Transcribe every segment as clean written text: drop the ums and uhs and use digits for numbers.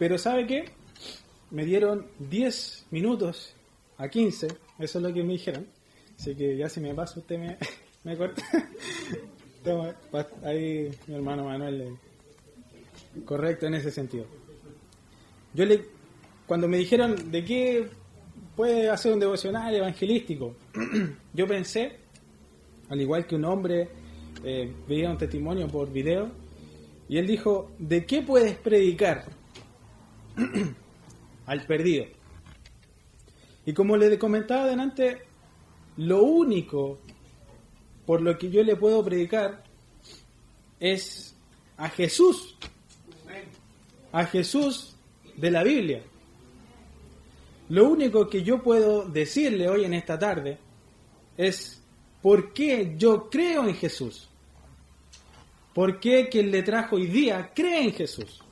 Pero ¿sabe qué? Me dieron 10 minutos a 15, eso es lo que me dijeron. Así que ya si me paso usted me corta. Ahí mi hermano Manuel, correcto en ese sentido. Cuando me dijeron de qué puede hacer un devocional evangelístico, yo pensé, al igual que un hombre veía un testimonio por video, y él dijo, ¿de qué puedes predicar al perdido? Y como le comentaba delante, lo único por lo que yo le puedo predicar es a Jesús de la Biblia. Lo único que yo puedo decirle hoy en esta tarde es por qué yo creo en Jesús. ¿Por qué quien le trajo hoy día cree en Jesús?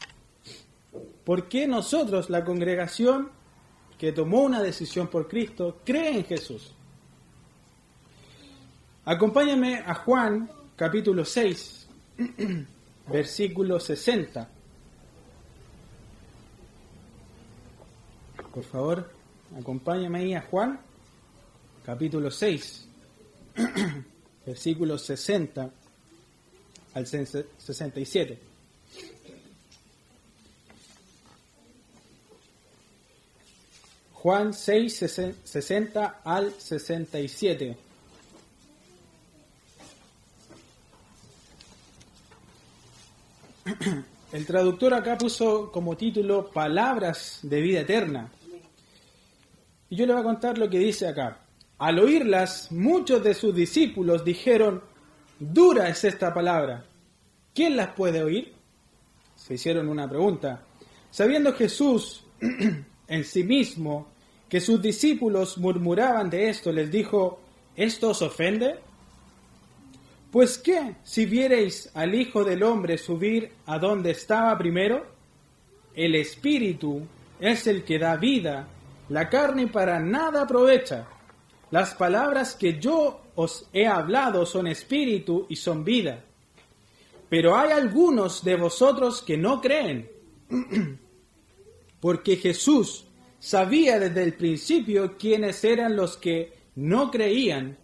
¿Por qué nosotros, la congregación que tomó una decisión por Cristo, cree en Jesús? Acompáñame a Juan, capítulo 6, versículo 60. Por favor, acompáñame ahí a Juan, capítulo 6, versículo 60 al 67. Juan 6, 60 al 67. El traductor acá puso como título Palabras de vida eterna. Y yo le voy a contar lo que dice acá. Al oírlas, muchos de sus discípulos dijeron, dura es esta palabra. ¿Quién las puede oír? Se hicieron una pregunta. Sabiendo Jesús en sí mismo que sus discípulos murmuraban de esto, les dijo, ¿esto os ofende? Pues qué, si viereis al Hijo del Hombre subir a donde estaba primero, el Espíritu es el que da vida, la carne para nada aprovecha. Las palabras que yo os he hablado son espíritu y son vida. Pero hay algunos de vosotros que no creen, porque Jesús sabía desde el principio quiénes eran los que no creían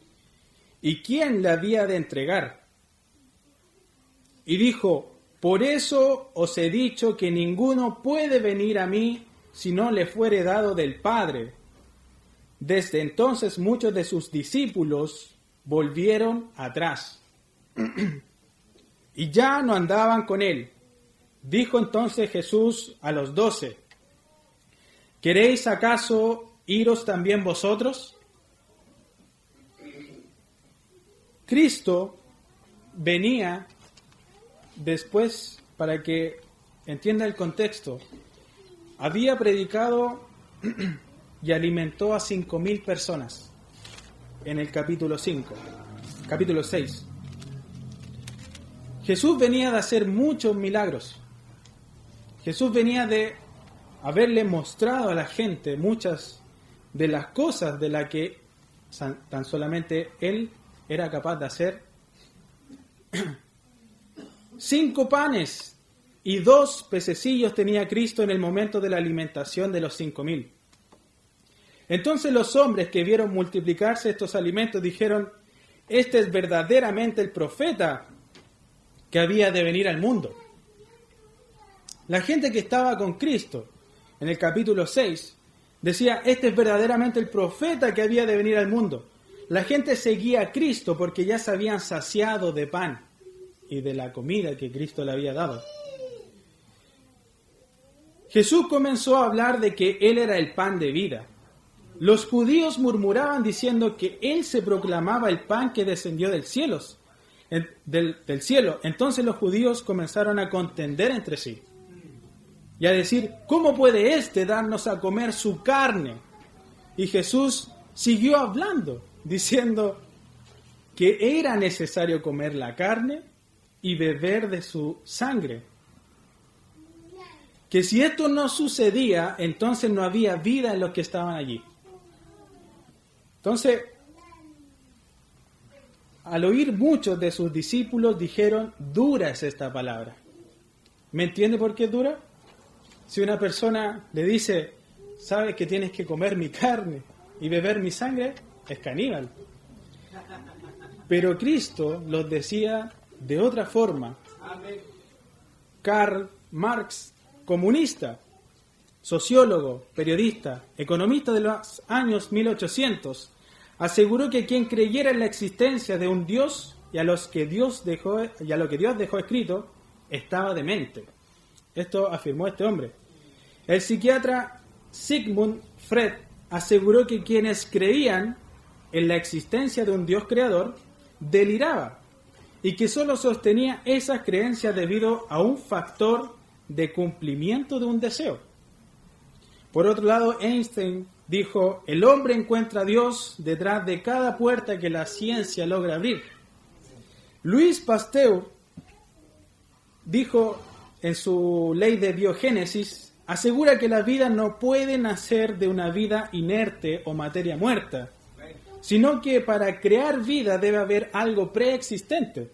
y quién le había de entregar. Y dijo, por eso os he dicho que ninguno puede venir a mí si no le fuere dado del Padre. Desde entonces muchos de sus discípulos volvieron atrás y ya no andaban con él. Dijo entonces Jesús a los 12, ¿queréis acaso iros también vosotros? Cristo venía después, para que entienda el contexto, había predicado y alimentó a 5,000 personas en el capítulo 6. Jesús venía de hacer muchos milagros. Jesús venía de haberle mostrado a la gente muchas de las cosas de las que tan solamente Él era capaz de hacer. 5 panes y 2 pececillos tenía Cristo en el momento de la alimentación de los 5,000. Entonces los hombres que vieron multiplicarse estos alimentos dijeron, este es verdaderamente el profeta que había de venir al mundo. La gente que estaba con Cristo en el capítulo 6 decía, este es verdaderamente el profeta que había de venir al mundo. La gente seguía a Cristo porque ya se habían saciado de pan y de la comida que Cristo le había dado. Jesús comenzó a hablar de que Él era el pan de vida. Los judíos murmuraban diciendo que Él se proclamaba el pan que descendió del cielo. Entonces los judíos comenzaron a contender entre sí y a decir, ¿cómo puede éste darnos a comer su carne? Y Jesús siguió hablando, diciendo que era necesario comer la carne y beber de su sangre. Que si esto no sucedía, entonces no había vida en los que estaban allí. Entonces, al oír muchos de sus discípulos dijeron, dura es esta palabra. ¿Me entiende por qué es dura? Si una persona le dice, sabes que tienes que comer mi carne y beber mi sangre, es caníbal. Pero Cristo los decía de otra forma. Karl Marx, comunista, sociólogo, periodista, economista de los años 1800, aseguró que quien creyera en la existencia de un Dios y a lo que Dios dejó escrito, estaba demente. Esto afirmó este hombre. El psiquiatra Sigmund Freud aseguró que quienes creían en la existencia de un Dios creador deliraba y que solo sostenía esas creencias debido a un factor de cumplimiento de un deseo. Por otro lado, Einstein dijo, el hombre encuentra a Dios detrás de cada puerta que la ciencia logra abrir. Louis Pasteur dijo en su ley de biogénesis, asegura que la vida no puede nacer de una vida inerte o materia muerta, sino que para crear vida debe haber algo preexistente.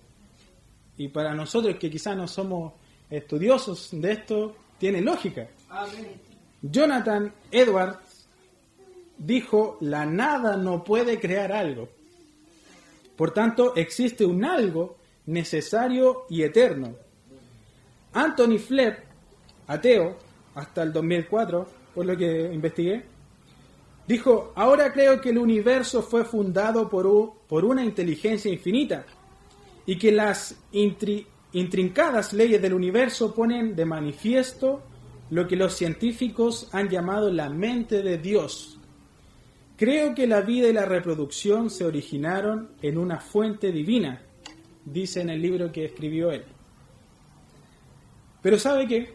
Y para nosotros que quizás no somos estudiosos de esto, tiene lógica. Amén. Jonathan Edwards dijo, la nada no puede crear algo. Por tanto, existe un algo necesario y eterno. Anthony Fleck, ateo, hasta el 2004, por lo que investigué, dijo, ahora creo que el universo fue fundado por una inteligencia infinita y que las intrincadas leyes del universo ponen de manifiesto lo que los científicos han llamado la mente de Dios. Creo que la vida y la reproducción se originaron en una fuente divina, dice en el libro que escribió él. Pero ¿sabe qué?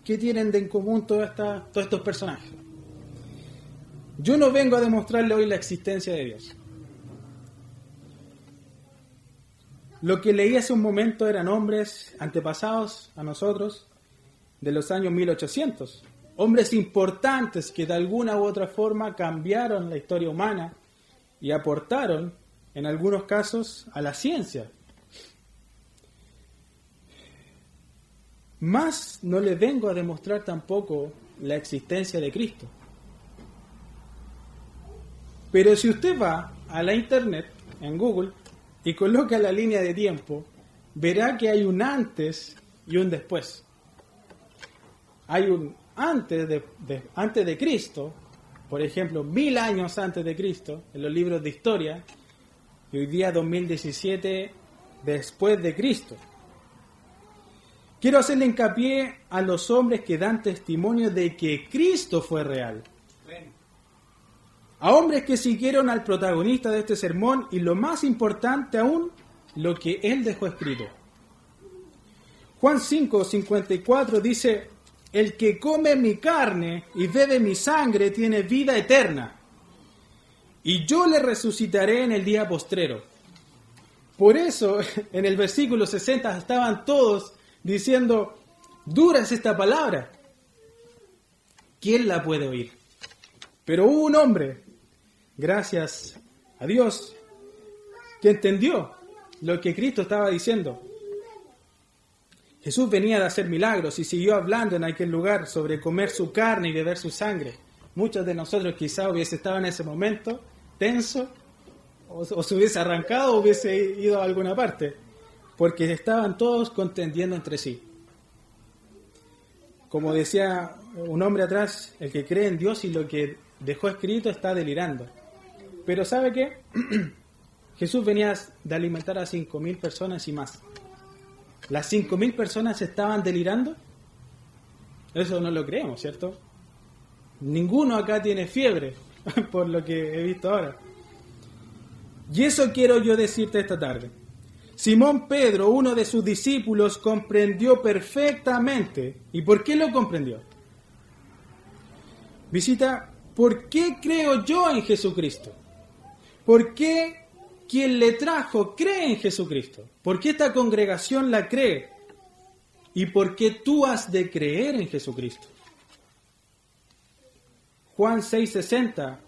¿Qué tienen de en común todos estos personajes? Yo no vengo a demostrarle hoy la existencia de Dios. Lo que leí hace un momento eran hombres antepasados a nosotros de los años 1800. Hombres importantes que de alguna u otra forma cambiaron la historia humana y aportaron, en algunos casos, a la ciencia. Más no le vengo a demostrar tampoco la existencia de Cristo. Pero si usted va a la internet, en Google, y coloca la línea de tiempo, verá que hay un antes y un después. Hay un antes de Cristo, por ejemplo, 1000 años antes de Cristo, en los libros de historia, y hoy día 2017, después de Cristo. Quiero hacerle hincapié a los hombres que dan testimonio de que Cristo fue real. A hombres que siguieron al protagonista de este sermón y lo más importante aún, lo que él dejó escrito. Juan 5:54 dice, el que come mi carne y bebe mi sangre tiene vida eterna, y yo le resucitaré en el día postrero. Por eso, en el versículo 60 estaban todos diciendo, dura es esta palabra. ¿Quién la puede oír? Pero hubo un hombre, gracias a Dios, que entendió lo que Cristo estaba diciendo. Jesús venía de hacer milagros y siguió hablando en aquel lugar sobre comer su carne y beber su sangre. Muchos de nosotros quizá hubiese estado en ese momento tenso, o se hubiese arrancado o hubiese ido a alguna parte, porque estaban todos contendiendo entre sí. Como decía un hombre atrás, el que cree en Dios y lo que dejó escrito está delirando. Pero ¿sabe qué? Jesús venía de alimentar a 5.000 personas y más. ¿Las 5.000 personas estaban delirando? Eso no lo creemos, ¿cierto? Ninguno acá tiene fiebre, por lo que he visto ahora. Y eso quiero yo decirte esta tarde. Simón Pedro, uno de sus discípulos, comprendió perfectamente. ¿Y por qué lo comprendió? Visita, ¿por qué creo yo en Jesucristo? ¿Por qué quien le trajo cree en Jesucristo? ¿Por qué esta congregación la cree? ¿Y por qué tú has de creer en Jesucristo? Juan 6:60.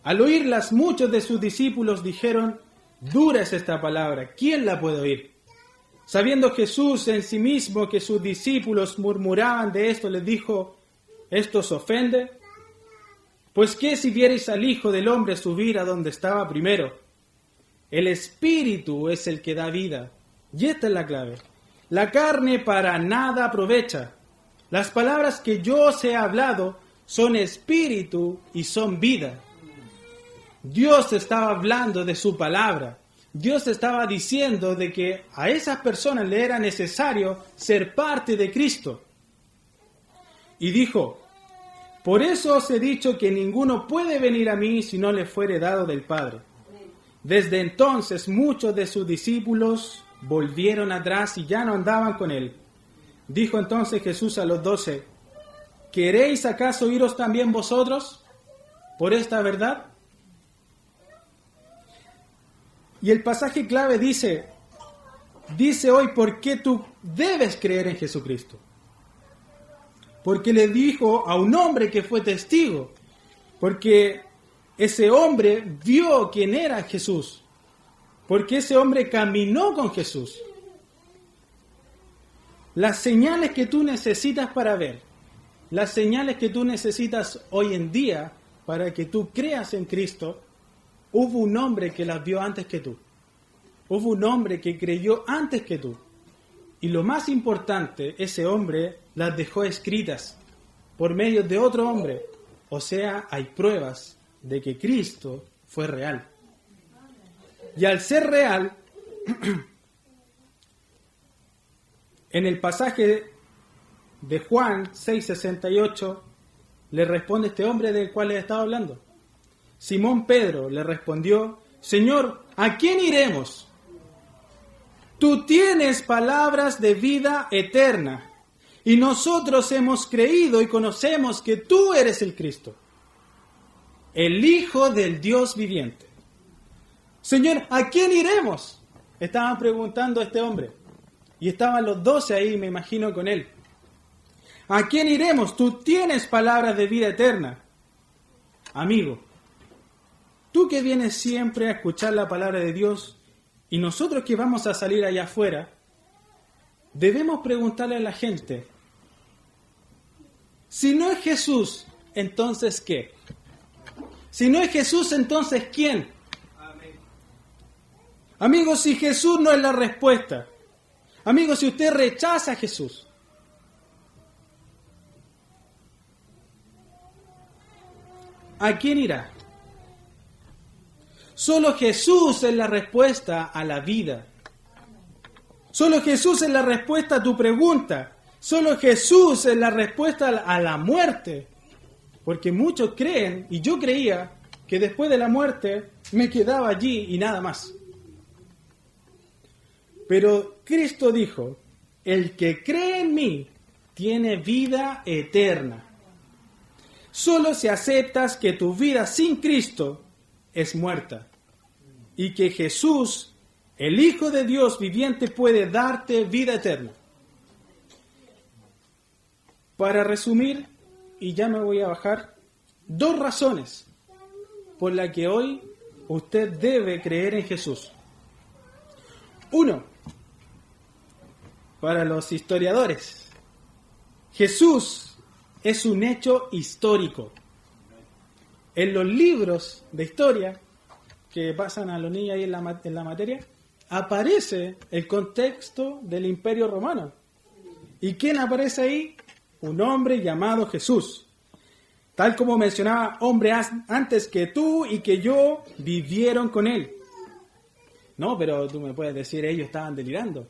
Al oírlas, muchos de sus discípulos dijeron, dura es esta palabra, ¿quién la puede oír? Sabiendo Jesús en sí mismo que sus discípulos murmuraban de esto, les dijo, ¿esto os ofende? Pues qué si vierais al Hijo del Hombre subir a donde estaba primero. El Espíritu es el que da vida. Y esta es la clave. La carne para nada aprovecha. Las palabras que yo os he hablado son espíritu y son vida. Dios estaba hablando de su palabra. Dios estaba diciendo de que a esas personas le era necesario ser parte de Cristo. Y dijo, por eso os he dicho que ninguno puede venir a mí si no le fuere dado del Padre. Desde entonces muchos de sus discípulos volvieron atrás y ya no andaban con él. Dijo entonces Jesús a los 12, ¿queréis acaso iros también vosotros por esta verdad? Y el pasaje clave dice hoy por qué tú debes creer en Jesucristo. Porque le dijo a un hombre que fue testigo, porque ese hombre vio quién era Jesús, porque ese hombre caminó con Jesús. Las señales que tú necesitas para ver, las señales que tú necesitas hoy en día para que tú creas en Cristo, hubo un hombre que las vio antes que tú. Hubo un hombre que creyó antes que tú. Y lo más importante, ese hombre las dejó escritas por medio de otro hombre. O sea, hay pruebas de que Cristo fue real. Y al ser real, en el pasaje de Juan 6:68, le responde este hombre del cual les estaba hablando. Simón Pedro le respondió, Señor, ¿a quién iremos? Tú tienes palabras de vida eterna, y nosotros hemos creído y conocemos que tú eres el Cristo, el Hijo del Dios viviente. Señor, ¿a quién iremos? Estaban preguntando a este hombre, y estaban los 12 ahí, me imagino, con él. ¿A quién iremos? Tú tienes palabras de vida eterna. Amigo, tú que vienes siempre a escuchar la palabra de Dios, y nosotros que vamos a salir allá afuera, debemos preguntarle a la gente, si no es Jesús, entonces ¿qué? Si no es Jesús, entonces ¿quién? Amén. Amigos, si Jesús no es la respuesta, amigos, si usted rechaza a Jesús, ¿a quién irá? Solo Jesús es la respuesta a la vida. Solo Jesús es la respuesta a tu pregunta. Solo Jesús es la respuesta a la muerte. Porque muchos creen, y yo creía, que después de la muerte me quedaba allí y nada más. Pero Cristo dijo, el que cree en mí tiene vida eterna. Solo si aceptas que tu vida sin Cristo es muerta y que Jesús, el Hijo de Dios viviente, puede darte vida eterna. Para resumir, y ya me voy a bajar, 2 razones por las que hoy usted debe creer en Jesús. 1, para los historiadores, Jesús es un hecho histórico. En los libros de historia que pasan a los niños ahí en la materia, aparece el contexto del Imperio Romano. ¿Y quién aparece ahí? Un hombre llamado Jesús. Tal como mencionaba, hombres antes que tú y que yo vivieron con él. No, pero tú me puedes decir, ellos estaban delirando.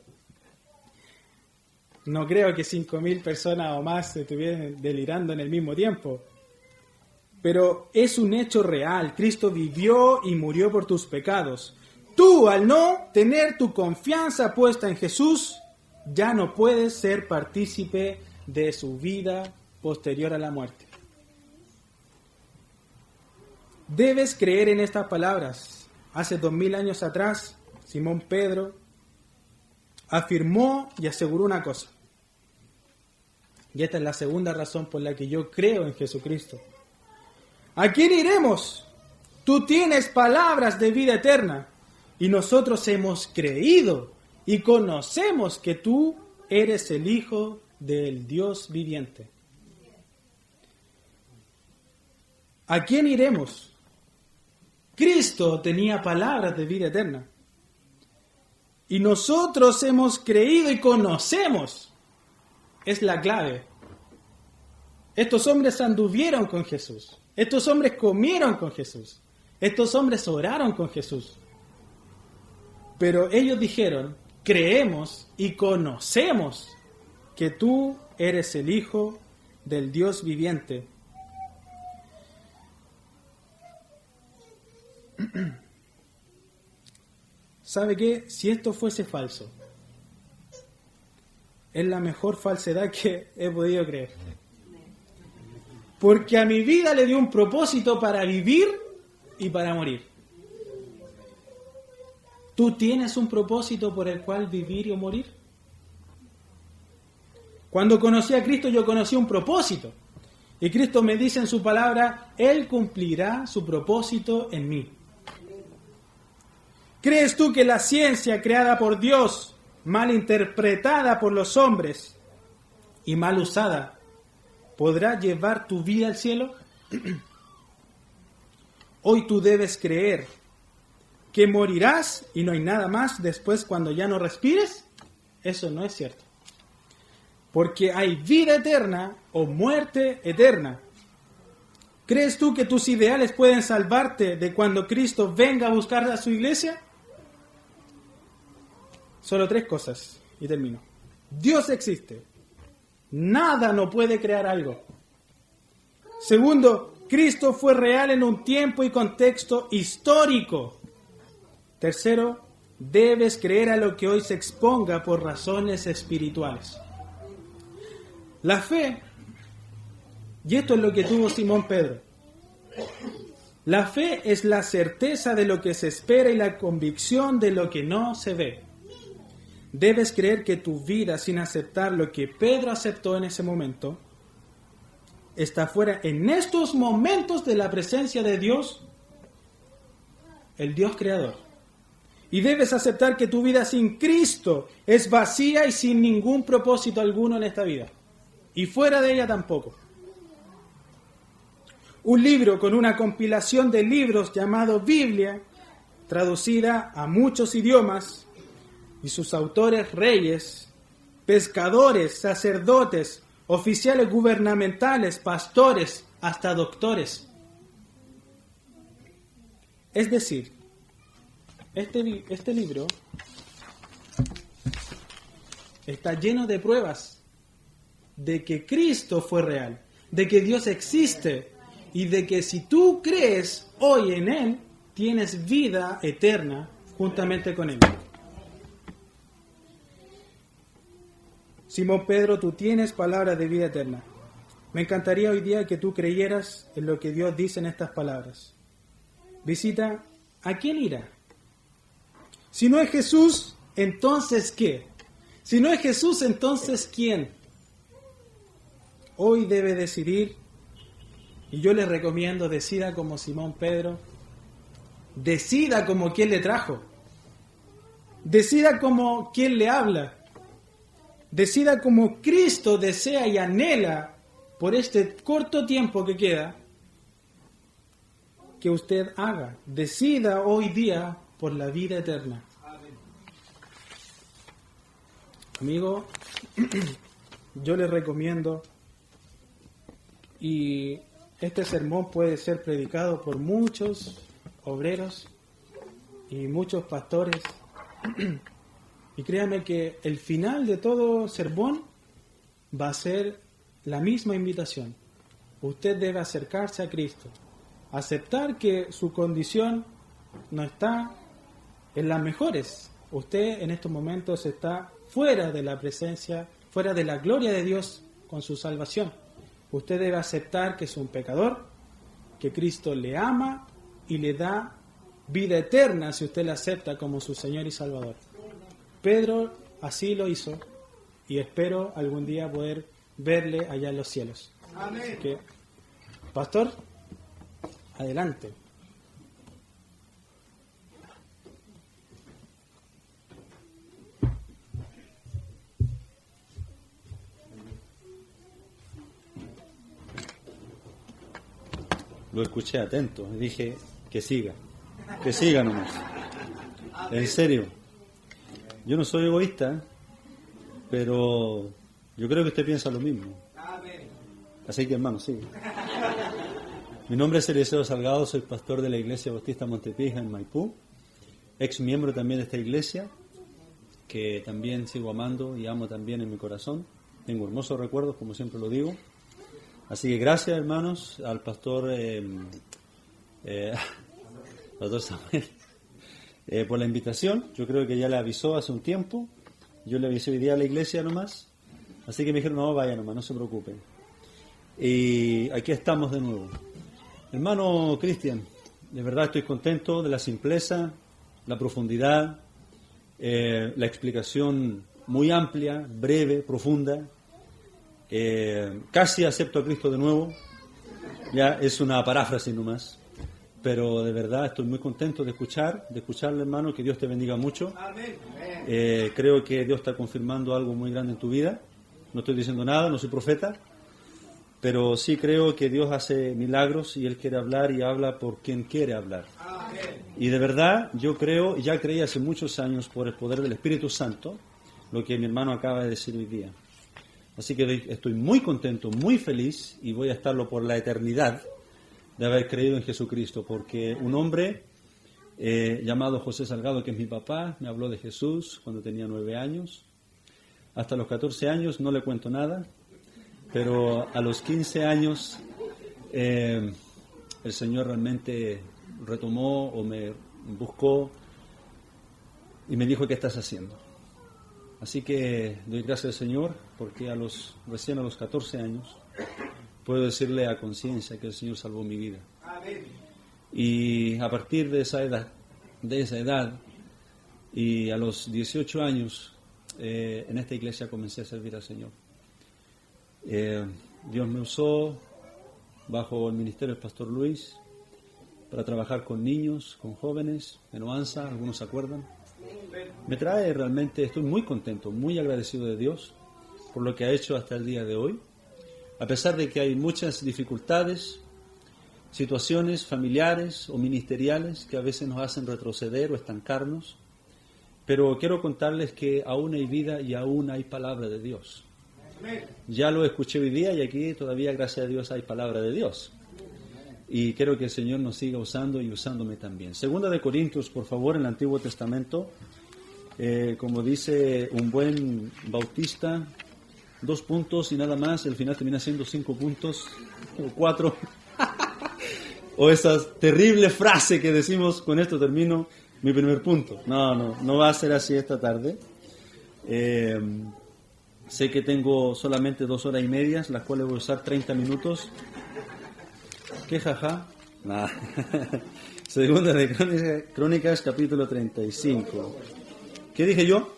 No creo que 5.000 personas o más estuvieran delirando en el mismo tiempo. Pero es un hecho real. Cristo vivió y murió por tus pecados. Tú, al no tener tu confianza puesta en Jesús, ya no puedes ser partícipe de su vida posterior a la muerte. Debes creer en estas palabras. Hace 2000 años atrás, Simón Pedro afirmó y aseguró una cosa. Y esta es la segunda razón por la que yo creo en Jesucristo. ¿A quién iremos? Tú tienes palabras de vida eterna y nosotros hemos creído y conocemos que tú eres el Hijo del Dios viviente. ¿A quién iremos? Cristo tenía palabras de vida eterna. Y nosotros hemos creído y conocemos. Es la clave. Estos hombres anduvieron con Jesús. Estos hombres comieron con Jesús. Estos hombres oraron con Jesús. Pero ellos dijeron, creemos y conocemos que tú eres el Hijo del Dios viviente. ¿Sabe qué? Si esto fuese falso, es la mejor falsedad que he podido creer. Porque a mi vida le dio un propósito para vivir y para morir. ¿Tú tienes un propósito por el cual vivir o morir? Cuando conocí a Cristo, yo conocí un propósito. Y Cristo me dice en su palabra, Él cumplirá su propósito en mí. ¿Crees tú que la ciencia creada por Dios, mal interpretada por los hombres y mal usada, podrá llevar tu vida al cielo? Hoy tú debes creer que morirás y no hay nada más después cuando ya no respires. Eso no es cierto. Porque hay vida eterna o muerte eterna. ¿Crees tú que tus ideales pueden salvarte de cuando Cristo venga a buscar a su iglesia? Solo 3 cosas y termino. Dios existe. Nada no puede crear algo. Segundo, Cristo fue real en un tiempo y contexto histórico. Tercero, debes creer a lo que hoy se exponga por razones espirituales. La fe, y esto es lo que tuvo Simón Pedro. La fe es la certeza de lo que se espera y la convicción de lo que no se ve. Debes creer que tu vida, sin aceptar lo que Pedro aceptó en ese momento, está fuera en estos momentos de la presencia de Dios, el Dios creador. Y debes aceptar que tu vida sin Cristo es vacía y sin ningún propósito alguno en esta vida. Y fuera de ella tampoco. Un libro con una compilación de libros llamado Biblia, traducida a muchos idiomas, y sus autores reyes, pescadores, sacerdotes, oficiales gubernamentales, pastores, hasta doctores. Es decir, este libro está lleno de pruebas de que Cristo fue real, de que Dios existe y de que si tú crees hoy en Él, tienes vida eterna juntamente con Él. Simón Pedro, tú tienes palabras de vida eterna. Me encantaría hoy día que tú creyeras en lo que Dios dice en estas palabras. Visita, ¿a quién irá? Si no es Jesús, ¿entonces qué? Si no es Jesús, ¿entonces quién? Hoy debe decidir, y yo les recomiendo, decida como Simón Pedro, decida como quien le trajo, decida como quien le habla, decida como Cristo desea y anhela por este corto tiempo que queda, que usted haga. Decida hoy día por la vida eterna. Amigo, yo les recomiendo, y este sermón puede ser predicado por muchos obreros y muchos pastores, y créanme que el final de todo sermón va a ser la misma invitación. Usted debe acercarse a Cristo, aceptar que su condición no está en las mejores. Usted en estos momentos está fuera de la presencia, fuera de la gloria de Dios con su salvación. Usted debe aceptar que es un pecador, que Cristo le ama y le da vida eterna si usted le acepta como su Señor y Salvador. Pedro así lo hizo y espero algún día poder verle allá en los cielos. Amén. Así que, pastor, adelante. lo escuché atento y dije que siga nomás. En serio, yo no soy egoísta, pero yo creo que usted piensa lo mismo. Así que, hermano, sigue. Mi nombre es Eliseo Salgado, soy pastor de la Iglesia Bautista Montepija en Maipú, ex miembro también de esta iglesia, que también sigo amando y amo también en mi corazón. Tengo hermosos recuerdos, como siempre lo digo. Así que gracias, hermanos, al pastor Samuel por la invitación. Yo creo que ya le avisó hace un tiempo. Yo le avisé hoy día a la iglesia nomás. Así que me dijeron, no, vaya nomás, no se preocupen. Y aquí estamos de nuevo. Hermano Cristian, de verdad estoy contento de la simpleza, la profundidad, la explicación muy amplia, breve, profunda. Casi acepto a Cristo de nuevo. Ya es una paráfrasis nomás. Pero de verdad estoy muy contento de escucharle, hermano, que Dios te bendiga mucho. Creo que Dios está confirmando algo muy grande en tu vida. No estoy diciendo nada, no soy profeta, pero sí creo que Dios hace milagros y Él quiere hablar y habla por quien quiere hablar. Y de verdad yo creo, y ya creí hace muchos años por el poder del Espíritu Santo, lo que mi hermano acaba de decir hoy día. Así que estoy muy contento, muy feliz, y voy a estarlo por la eternidad, de haber creído en Jesucristo, porque un hombre llamado José Salgado, que es mi papá, me habló de Jesús cuando tenía 9 años. Hasta los 14 años no le cuento nada, pero a los 15 años el Señor realmente retomó o me buscó y me dijo, ¿qué estás haciendo? Así que doy gracias al Señor, porque recién a los 14 años puedo decirle a conciencia que el Señor salvó mi vida. Y a partir de esa edad y a los 18 años, en esta iglesia comencé a servir al Señor. Dios me usó bajo el ministerio del pastor Luis para trabajar con niños, con jóvenes, en Oanza, algunos se acuerdan. Me trae realmente, estoy muy contento, muy agradecido de Dios por lo que ha hecho hasta el día de hoy. A pesar de que hay muchas dificultades, situaciones familiares o ministeriales que a veces nos hacen retroceder o estancarnos, pero quiero contarles que aún hay vida y aún hay palabra de Dios. Ya lo escuché hoy día y aquí todavía, gracias a Dios, hay palabra de Dios. Y quiero que el Señor nos siga usando y usándome también. Segunda de Corintios, por favor, en el Antiguo Testamento, como dice un buen bautista, 2 puntos y nada más, el final termina siendo 5 puntos, o 4. O esa terrible frase que decimos, con esto termino mi primer punto. No va a ser así esta tarde. Sé que tengo solamente 2 horas y media, las cuales voy a usar 30 minutos. ¿Qué jaja? Nah. Segunda de Crónicas, capítulo 35. ¿Qué dije yo?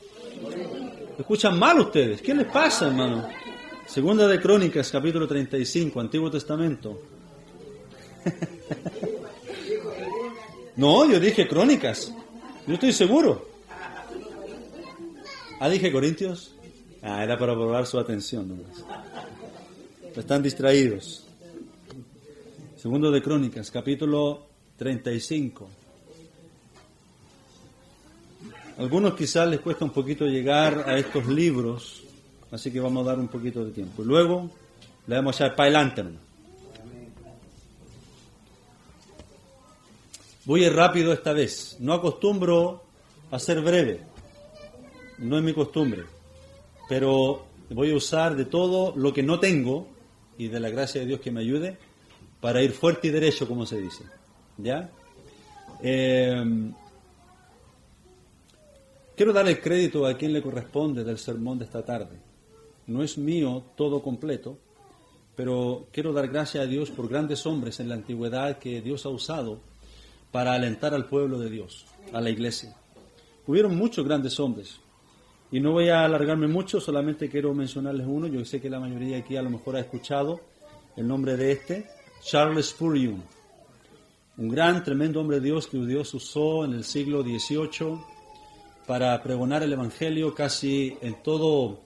¿Escuchan mal ustedes? ¿Qué les pasa, hermano? Segunda de Crónicas, capítulo 35, Antiguo Testamento. No, yo dije Crónicas. Yo estoy seguro. Dije Corintios. Era para probar su atención nomás. Están distraídos. Segundo de Crónicas, capítulo 35. Algunos quizás les cuesta un poquito llegar a estos libros, así que vamos a dar un poquito de tiempo. Y luego le vamos a echar para adelante, ¿no? Voy a ir rápido esta vez. No acostumbro a ser breve. No es mi costumbre. Pero voy a usar de todo lo que no tengo, y de la gracia de Dios que me ayude, para ir fuerte y derecho, como se dice. ¿Ya? Quiero dar el crédito a quien le corresponde del sermón de esta tarde. No es mío todo completo, pero quiero dar gracias a Dios por grandes hombres en la antigüedad que Dios ha usado para alentar al pueblo de Dios, a la iglesia. Hubieron muchos grandes hombres, y no voy a alargarme mucho, solamente quiero mencionarles uno. Yo sé que la mayoría aquí a lo mejor ha escuchado el nombre de Charles Spurgeon, un gran, tremendo hombre de Dios que Dios usó en el siglo XVIII para pregonar el Evangelio casi en todo,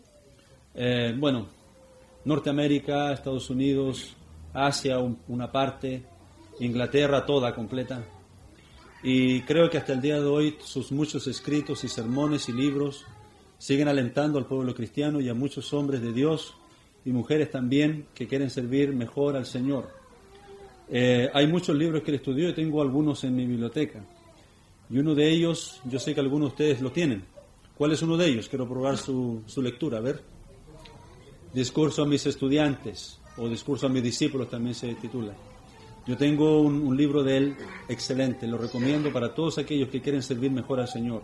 Norteamérica, Estados Unidos, Asia, una parte, Inglaterra toda completa. Y creo que hasta el día de hoy sus muchos escritos y sermones y libros siguen alentando al pueblo cristiano y a muchos hombres de Dios y mujeres también que quieren servir mejor al Señor. Hay muchos libros que él estudió y tengo algunos en mi biblioteca. Y uno de ellos, yo sé que algunos de ustedes lo tienen. ¿Cuál es uno de ellos? Quiero probar su lectura, a ver. Discurso a mis estudiantes, o Discurso a mis discípulos también se titula. Yo tengo un libro de él excelente, lo recomiendo para todos aquellos que quieren servir mejor al Señor.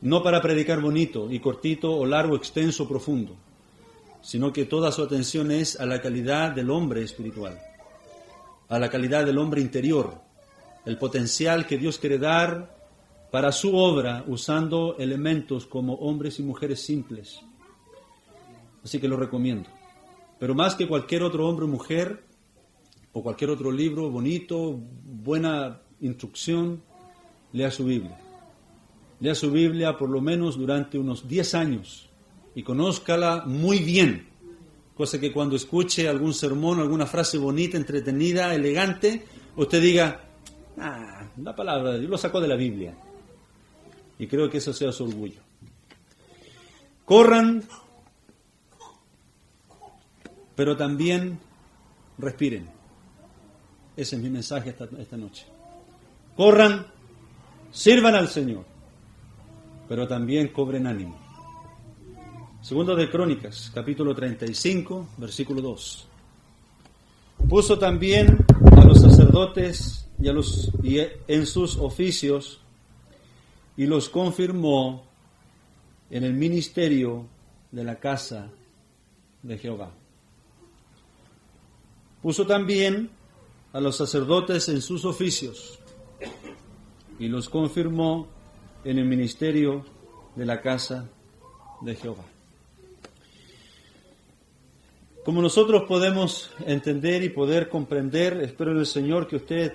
No para predicar bonito y cortito o largo, extenso, profundo, sino que toda su atención es a la calidad del hombre espiritual, a la calidad del hombre interior, el potencial que Dios quiere dar para su obra usando elementos como hombres y mujeres simples. Así que lo recomiendo. Pero más que cualquier otro hombre o mujer, o cualquier otro libro bonito, buena instrucción, lea su Biblia. Lea su Biblia por lo menos durante unos 10 años y conózcala muy bien. Cosa que cuando escuche algún sermón, alguna frase bonita, entretenida, elegante, usted diga, la palabra de Dios lo sacó de la Biblia. Y creo que eso sea su orgullo. Corran, pero también respiren. Ese es mi mensaje esta noche. Corran, sirvan al Señor, pero también cobren ánimo. Segundo de Crónicas, capítulo 35, versículo 2. Puso también a los sacerdotes y en sus oficios y los confirmó en el ministerio de la casa de Jehová. Puso también a los sacerdotes en sus oficios y los confirmó en el ministerio de la casa de Jehová. Como nosotros podemos entender y poder comprender, espero en el Señor que usted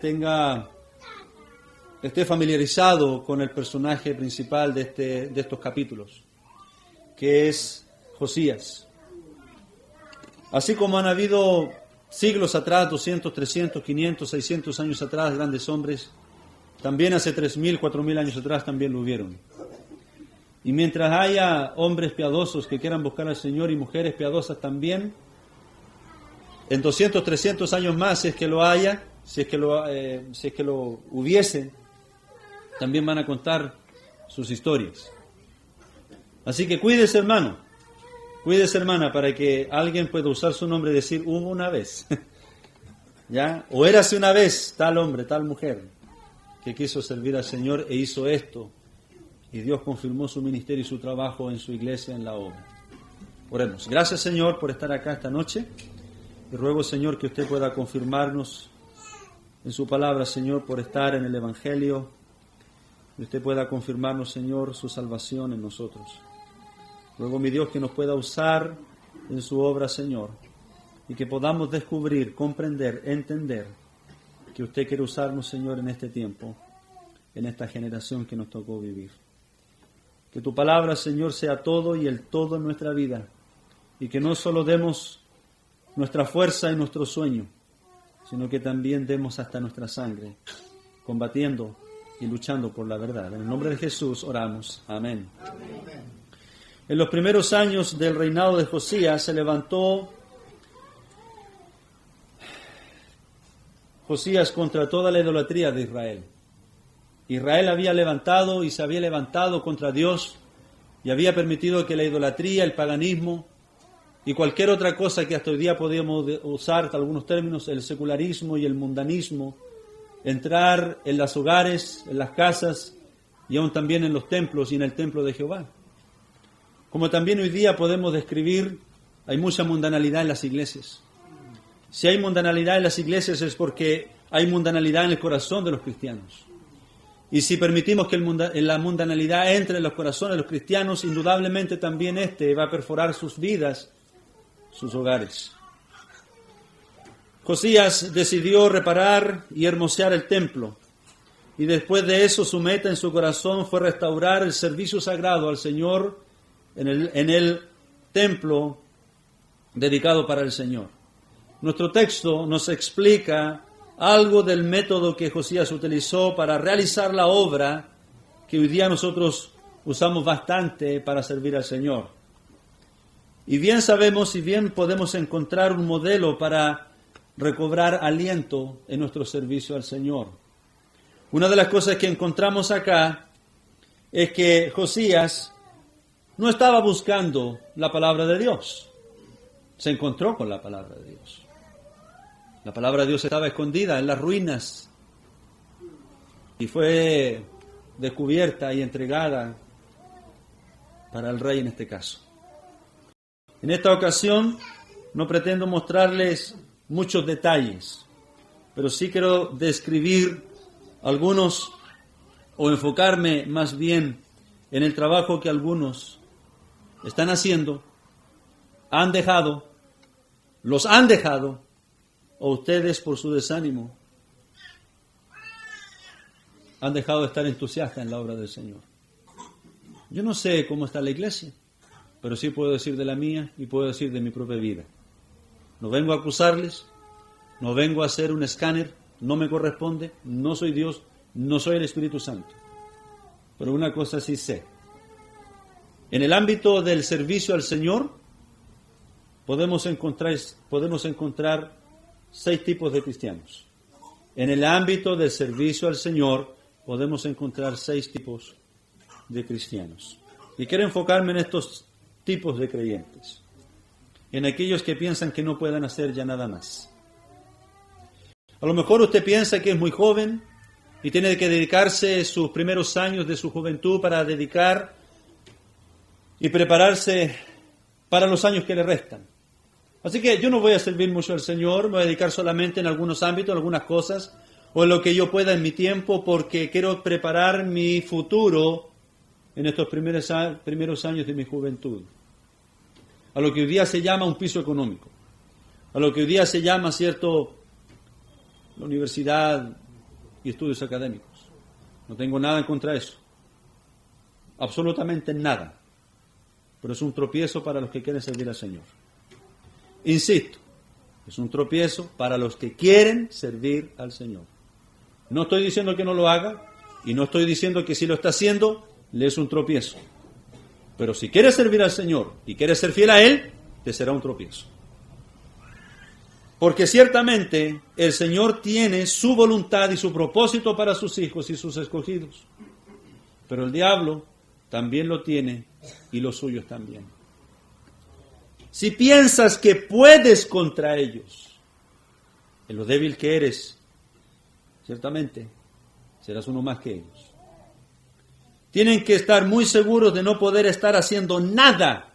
esté familiarizado con el personaje principal de estos capítulos, que es Josías. Así como han habido siglos atrás, 200, 300, 500, 600 años atrás, grandes hombres, también hace 3.000, 4.000 años atrás también lo hubieron. Y mientras haya hombres piadosos que quieran buscar al Señor y mujeres piadosas también, en 200, 300 años más, si es que lo haya, si es que lo hubiesen, también van a contar sus historias. Así que cuídese, hermano, cuídese, hermana, para que alguien pueda usar su nombre y decir, hubo una vez, ¿ya? O érase una vez tal hombre, tal mujer, que quiso servir al Señor e hizo esto, y Dios confirmó su ministerio y su trabajo en su iglesia, en la obra. Oremos. Gracias, Señor, por estar acá esta noche. Y ruego, Señor, que usted pueda confirmarnos en su palabra, Señor, por estar en el Evangelio. Y usted pueda confirmarnos, Señor, su salvación en nosotros. Ruego, mi Dios, que nos pueda usar en su obra, Señor. Y que podamos descubrir, comprender, entender que usted quiere usarnos, Señor, en este tiempo, en esta generación que nos tocó vivir. Que tu palabra, Señor, sea todo y el todo en nuestra vida. Y que no solo demos nuestra fuerza y nuestro sueño, sino que también demos hasta nuestra sangre, combatiendo y luchando por la verdad. En el nombre de Jesús oramos. Amén. Amén. En los primeros años del reinado de Josías se levantó Josías contra toda la idolatría de Israel. Israel había levantado y se había levantado contra Dios y había permitido que la idolatría, el paganismo y cualquier otra cosa que hasta hoy día podíamos usar, algunos términos, el secularismo y el mundanismo, entrar en los hogares, en las casas y aún también en los templos y en el templo de Jehová. Como también hoy día podemos describir, hay mucha mundanalidad en las iglesias. Si hay mundanalidad en las iglesias es porque hay mundanalidad en el corazón de los cristianos. Y si permitimos que la mundanalidad entre en los corazones de los cristianos, indudablemente también va a perforar sus vidas, sus hogares. Josías decidió reparar y hermosear el templo. Y después de eso su meta en su corazón fue restaurar el servicio sagrado al Señor en el templo dedicado para el Señor. Nuestro texto nos explica algo del método que Josías utilizó para realizar la obra que hoy día nosotros usamos bastante para servir al Señor. Y bien sabemos y bien podemos encontrar un modelo para recobrar aliento en nuestro servicio al Señor. Una de las cosas que encontramos acá es que Josías no estaba buscando la palabra de Dios. Se encontró con la palabra de Dios. La palabra de Dios estaba escondida en las ruinas y fue descubierta y entregada para el rey en este caso. En esta ocasión no pretendo mostrarles muchos detalles, pero sí quiero describir algunos o enfocarme más bien en el trabajo que algunos están haciendo, los han dejado, o ustedes por su desánimo han dejado de estar entusiastas en la obra del Señor. Yo no sé cómo está la iglesia, pero sí puedo decir de la mía y puedo decir de mi propia vida. No vengo a acusarles, no vengo a hacer un escáner, no me corresponde, no soy Dios, no soy el Espíritu Santo. Pero una cosa sí sé. En el ámbito del servicio al Señor podemos encontrar 6 tipos de cristianos. En el ámbito del servicio al Señor podemos encontrar 6 tipos de cristianos. Y quiero enfocarme en estos tipos de creyentes, en aquellos que piensan que no puedan hacer ya nada más. A lo mejor usted piensa que es muy joven y tiene que dedicarse sus primeros años de su juventud para dedicar y prepararse para los años que le restan. Así que yo no voy a servir mucho al Señor, me voy a dedicar solamente en algunos ámbitos, en algunas cosas, o en lo que yo pueda en mi tiempo, porque quiero preparar mi futuro en estos primeros años de mi juventud. A lo que hoy día se llama un piso económico, a lo que hoy día se llama, ¿cierto?, la universidad y estudios académicos. No tengo nada en contra de eso, absolutamente nada, pero es un tropiezo para los que quieren servir al Señor. Insisto, es un tropiezo para los que quieren servir al Señor. No estoy diciendo que no lo haga y no estoy diciendo que si lo está haciendo le es un tropiezo. Pero si quieres servir al Señor y quieres ser fiel a Él, te será un tropiezo. Porque ciertamente el Señor tiene su voluntad y su propósito para sus hijos y sus escogidos. Pero el diablo también lo tiene y los suyos también. Si piensas que puedes contra ellos, en lo débil que eres, ciertamente serás uno más que ellos. Tienen que estar muy seguros de no poder estar haciendo nada.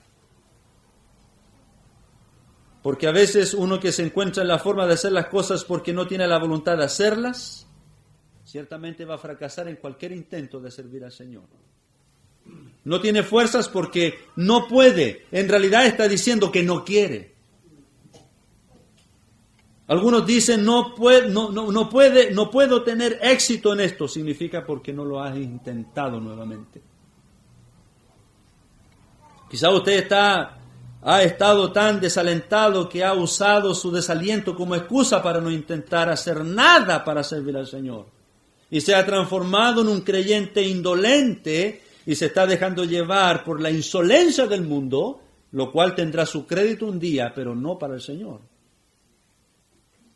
Porque a veces uno que se encuentra en la forma de hacer las cosas porque no tiene la voluntad de hacerlas, ciertamente va a fracasar en cualquier intento de servir al Señor. No tiene fuerzas porque no puede. En realidad está diciendo que no quiere. Algunos dicen no puedo tener éxito en esto. Significa porque no lo has intentado nuevamente. Quizá usted ha estado tan desalentado que ha usado su desaliento como excusa para no intentar hacer nada para servir al Señor. Y se ha transformado en un creyente indolente y se está dejando llevar por la insolencia del mundo, lo cual tendrá su crédito un día, pero no para el Señor.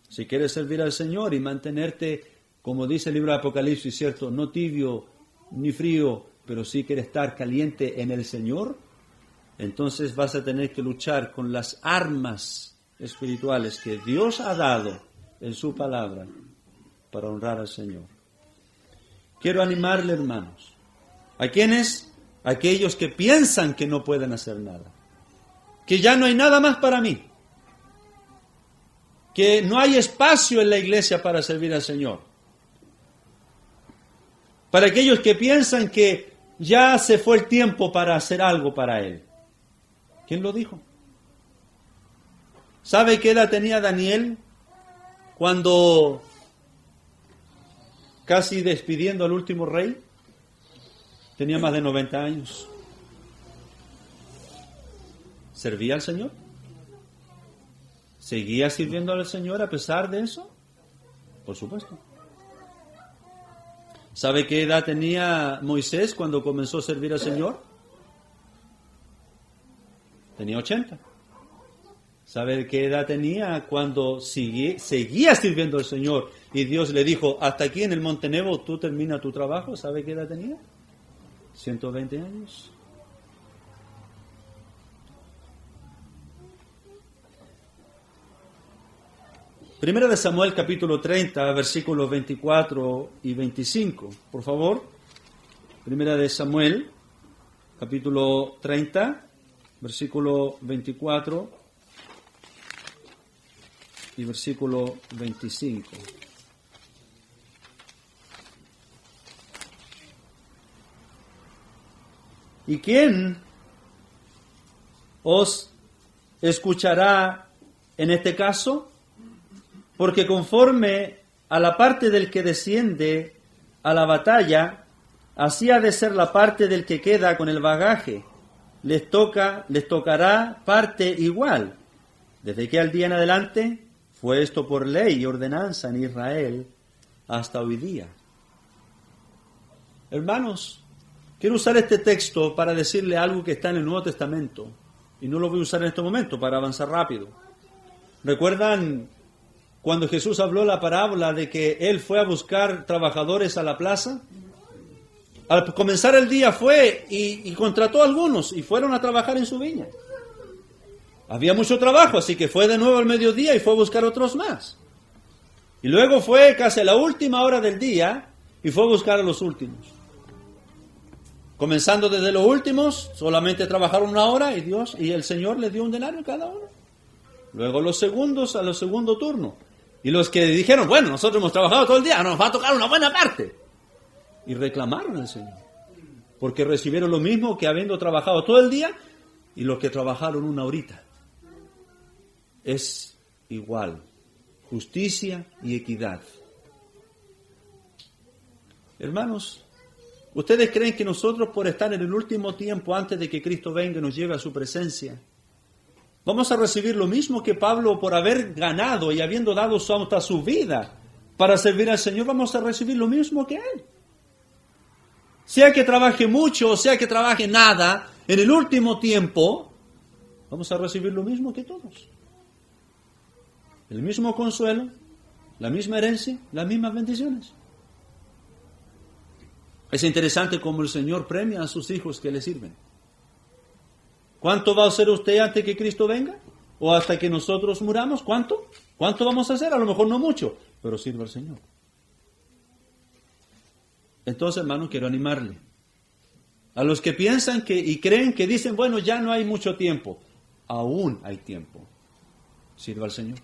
Si quieres servir al Señor y mantenerte, como dice el libro de Apocalipsis, ¿cierto?, no tibio ni frío, pero sí quieres estar caliente en el Señor, entonces vas a tener que luchar con las armas espirituales que Dios ha dado en su palabra para honrar al Señor. Quiero animarle, hermanos. ¿A quiénes? Aquellos que piensan que no pueden hacer nada, que ya no hay nada más para mí, que no hay espacio en la iglesia para servir al Señor. Para aquellos que piensan que ya se fue el tiempo para hacer algo para Él. ¿Quién lo dijo? ¿Sabe qué edad tenía Daniel cuando, casi despidiendo al último rey, tenía más de 90 años? ¿Servía al Señor? ¿Seguía sirviendo al Señor a pesar de eso? Por supuesto. ¿Sabe qué edad tenía Moisés cuando comenzó a servir al Señor? Tenía 80. ¿Sabe qué edad tenía cuando seguía sirviendo al Señor? Y Dios le dijo, hasta aquí en el Monte Nebo tú terminas tu trabajo. ¿Sabe qué edad tenía? 120 años. Primera de Samuel capítulo 30, versículos 24 y 25. Por favor. Primera de Samuel capítulo 30, versículo 24 y versículo 25. ¿Y quién os escuchará en este caso? Porque conforme a la parte del que desciende a la batalla, así ha de ser la parte del que queda con el bagaje. Les tocará parte igual. Desde que al día en adelante fue esto por ley y ordenanza en Israel hasta hoy día. Hermanos, quiero usar este texto para decirle algo que está en el Nuevo Testamento. Y no lo voy a usar en este momento para avanzar rápido. ¿Recuerdan cuando Jesús habló la parábola de que Él fue a buscar trabajadores a la plaza? Al comenzar el día fue y contrató a algunos y fueron a trabajar en su viña. Había mucho trabajo, así que fue de nuevo al mediodía y fue a buscar otros más. Y luego fue casi a la última hora del día y fue a buscar a los últimos. Comenzando desde los últimos, solamente trabajaron 1 hora y el Señor les dio un denario cada uno. Luego los segundos a los segundo turno. Y los que dijeron, bueno, nosotros hemos trabajado todo el día, nos va a tocar una buena parte. Y reclamaron al Señor. Porque recibieron lo mismo que habiendo trabajado todo el día y los que trabajaron 1 horita. Es igual. Justicia y equidad. Hermanos, ¿ustedes creen que nosotros por estar en el último tiempo antes de que Cristo venga y nos lleve a su presencia, vamos a recibir lo mismo que Pablo por haber ganado y habiendo dado hasta su vida para servir al Señor? Vamos a recibir lo mismo que Él. Sea que trabaje mucho o sea que trabaje nada, en el último tiempo vamos a recibir lo mismo que todos. El mismo consuelo, la misma herencia, las mismas bendiciones. Es interesante cómo el Señor premia a sus hijos que le sirven. ¿Cuánto va a hacer usted antes que Cristo venga? ¿O hasta que nosotros muramos? ¿Cuánto? ¿Cuánto vamos a hacer? A lo mejor no mucho, pero sirva al Señor. Entonces, hermano, quiero animarle. A los que piensan y creen que dicen, bueno, ya no hay mucho tiempo. Aún hay tiempo. Sirva al Señor.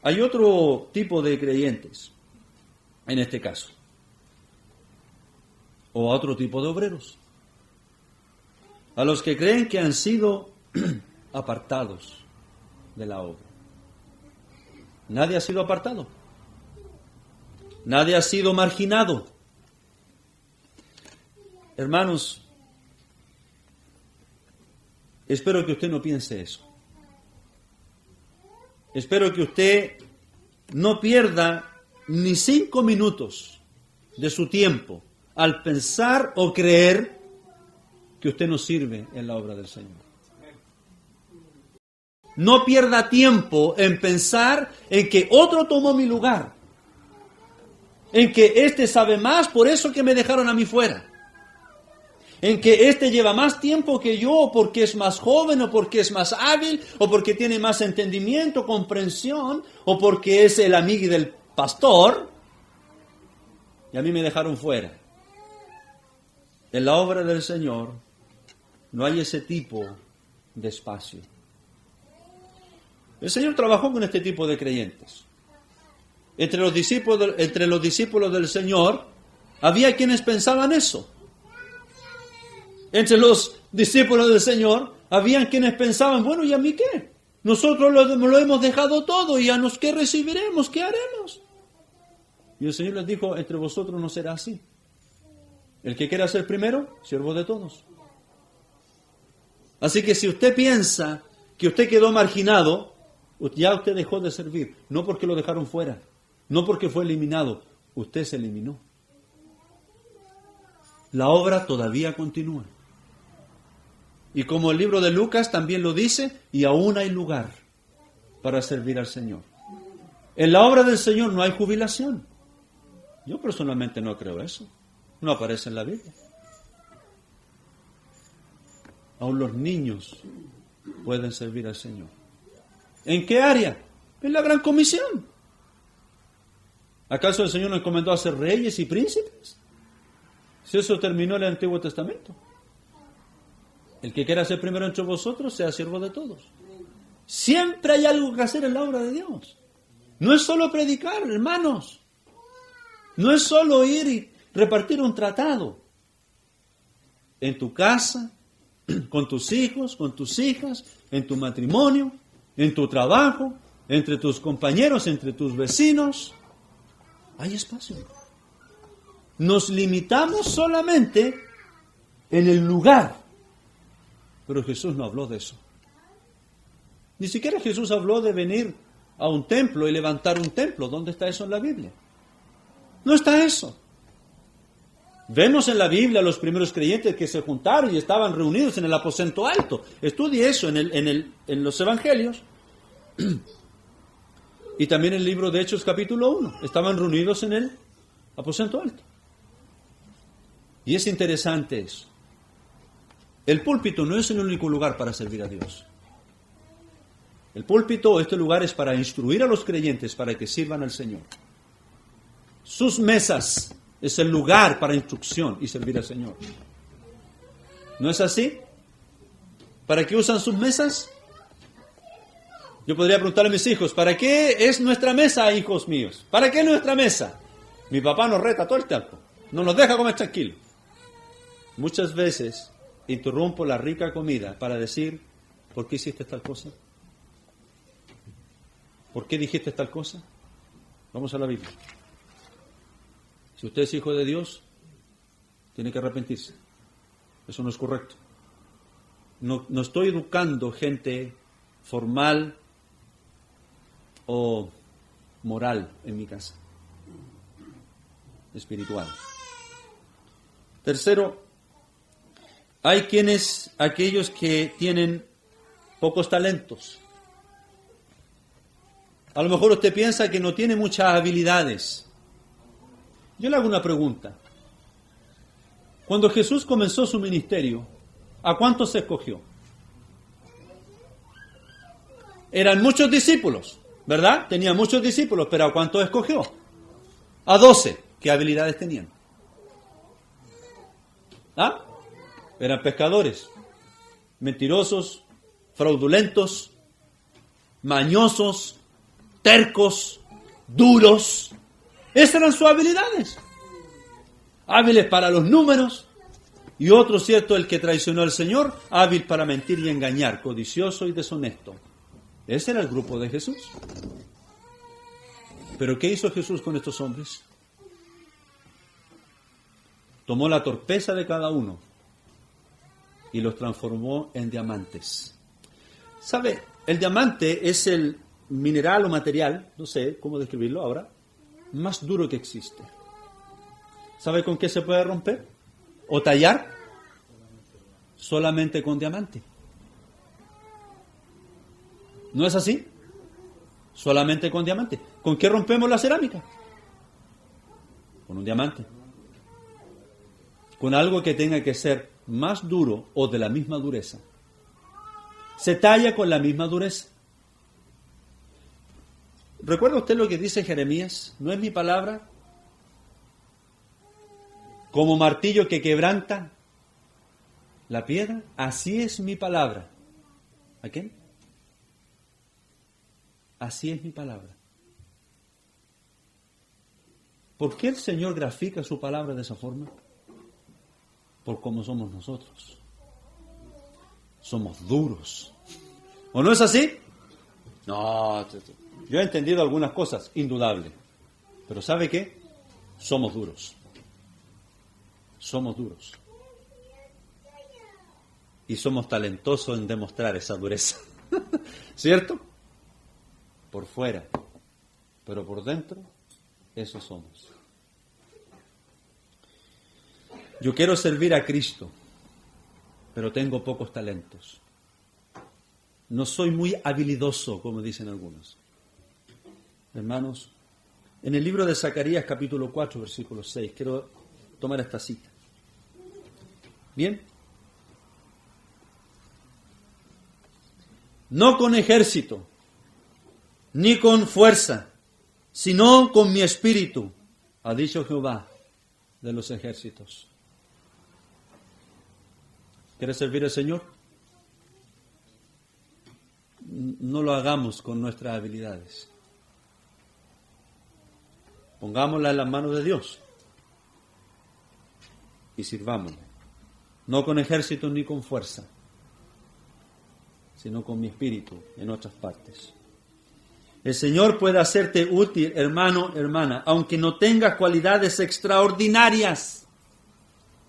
Hay otro tipo de creyentes, en este caso. O otro tipo de obreros. A los que creen que han sido apartados de la obra. Nadie ha sido apartado. Nadie ha sido marginado. Hermanos, espero que usted no piense eso. Espero que usted no pierda ni 5 minutos de su tiempo al pensar o creer que usted no sirve en la obra del Señor. No pierda tiempo en pensar en que otro tomó mi lugar, en que este sabe más, por eso que me dejaron a mí fuera, en que este lleva más tiempo que yo, o porque es más joven, o porque es más hábil, o porque tiene más entendimiento, comprensión, o porque es el amigo del pastor, y a mí me dejaron fuera. En la obra del Señor no hay ese tipo de espacio. El Señor trabajó con este tipo de creyentes. Entre los discípulos del Señor había quienes pensaban eso. Entre los discípulos del Señor habían quienes pensaban, bueno, ¿y a mí qué? Nosotros lo hemos dejado todo y a nos qué recibiremos, ¿qué haremos? Y el Señor les dijo, entre vosotros no será así. El que quiera ser primero, siervo de todos. Así que si usted piensa que usted quedó marginado, Ya usted dejó de servir, no porque lo dejaron fuera, no porque fue eliminado, usted se eliminó. La obra todavía continúa. Y como el libro de Lucas también lo dice, y aún hay lugar para servir al Señor. En la obra del Señor no hay jubilación. Yo personalmente no creo eso. No aparece en la Biblia. Aún los niños pueden servir al Señor. ¿En qué área? En la gran comisión. ¿Acaso el Señor nos encomendó a ser reyes y príncipes? Si eso terminó en el Antiguo Testamento. El que quiera ser primero entre vosotros, sea siervo de todos. Siempre hay algo que hacer en la obra de Dios. No es solo predicar, hermanos. No es solo ir y repartir un tratado. En tu casa, con tus hijos, con tus hijas, en tu matrimonio, en tu trabajo, entre tus compañeros, entre tus vecinos. Hay espacio. Nos limitamos solamente en el lugar. Pero Jesús no habló de eso. Ni siquiera Jesús habló de venir a un templo y levantar un templo. ¿Dónde está eso en la Biblia? No está eso. Vemos en la Biblia a los primeros creyentes que se juntaron y estaban reunidos en el aposento alto. Estudie eso en los evangelios. Y también en el libro de Hechos capítulo 1. Estaban reunidos en el aposento alto. Y es interesante eso. El púlpito no es el único lugar para servir a Dios. El púlpito, este lugar es para instruir a los creyentes para que sirvan al Señor. Sus mesas es el lugar para instrucción y servir al Señor. ¿No es así? ¿Para qué usan sus mesas? Yo podría preguntarle a mis hijos, ¿para qué es nuestra mesa, hijos míos? ¿Para qué es nuestra mesa? Mi papá nos reta todo el tiempo. No nos deja comer tranquilo. Muchas veces interrumpo la rica comida para decir, ¿por qué hiciste tal cosa? ¿Por qué dijiste tal cosa? Vamos a la Biblia. Si usted es hijo de Dios, tiene que arrepentirse. Eso no es correcto. No estoy educando gente formal o moral en mi casa. Espiritual. Tercero, hay aquellos que tienen pocos talentos. A lo mejor usted piensa que no tiene muchas habilidades. Yo le hago una pregunta. Cuando Jesús comenzó su ministerio, ¿a cuántos se escogió? Eran muchos discípulos, ¿verdad? Tenía muchos discípulos, pero ¿a cuántos escogió? A 12. ¿Qué habilidades tenían? ¿Ah? Eran pescadores, mentirosos, fraudulentos, mañosos, tercos, duros. Esas eran sus habilidades. Hábiles para los números. Y otro, cierto, el que traicionó al Señor, hábil para mentir y engañar, codicioso y deshonesto. Ese era el grupo de Jesús. ¿Pero qué hizo Jesús con estos hombres? Tomó la torpeza de cada uno y los transformó en diamantes. ¿Sabe? El diamante es el mineral o material, no sé cómo describirlo ahora, más duro que existe. ¿Sabe con qué se puede romper? ¿O tallar? Solamente con diamante. ¿No es así? Solamente con diamante. ¿Con qué rompemos la cerámica? Con un diamante. Con algo que tenga que ser más duro o de la misma dureza. Se talla con la misma dureza. ¿Recuerda usted lo que dice Jeremías? ¿No es mi palabra como martillo que quebranta la piedra? Así es mi palabra. ¿A quién? Así es mi palabra. ¿Por qué el Señor grafica su palabra de esa forma? Por cómo somos nosotros. Somos duros. ¿O no es así? No, yo he entendido algunas cosas, indudable. Pero ¿sabe qué? Somos duros. Somos duros. Y somos talentosos en demostrar esa dureza. ¿Cierto? por fuera, pero por dentro, eso somos. Yo quiero servir a Cristo, pero tengo pocos talentos. No soy muy habilidoso, como dicen algunos. Hermanos, en el libro de Zacarías, capítulo 4, versículo 6, quiero tomar esta cita. Bien. No con ejército, ni con fuerza, sino con mi espíritu, ha dicho Jehová de los ejércitos. ¿Quieres servir al Señor? No lo hagamos con nuestras habilidades. Pongámosla en las manos de Dios y sirvámosle. No con ejército ni con fuerza, sino con mi espíritu en otras partes. El Señor puede hacerte útil, hermano, hermana, aunque no tengas cualidades extraordinarias.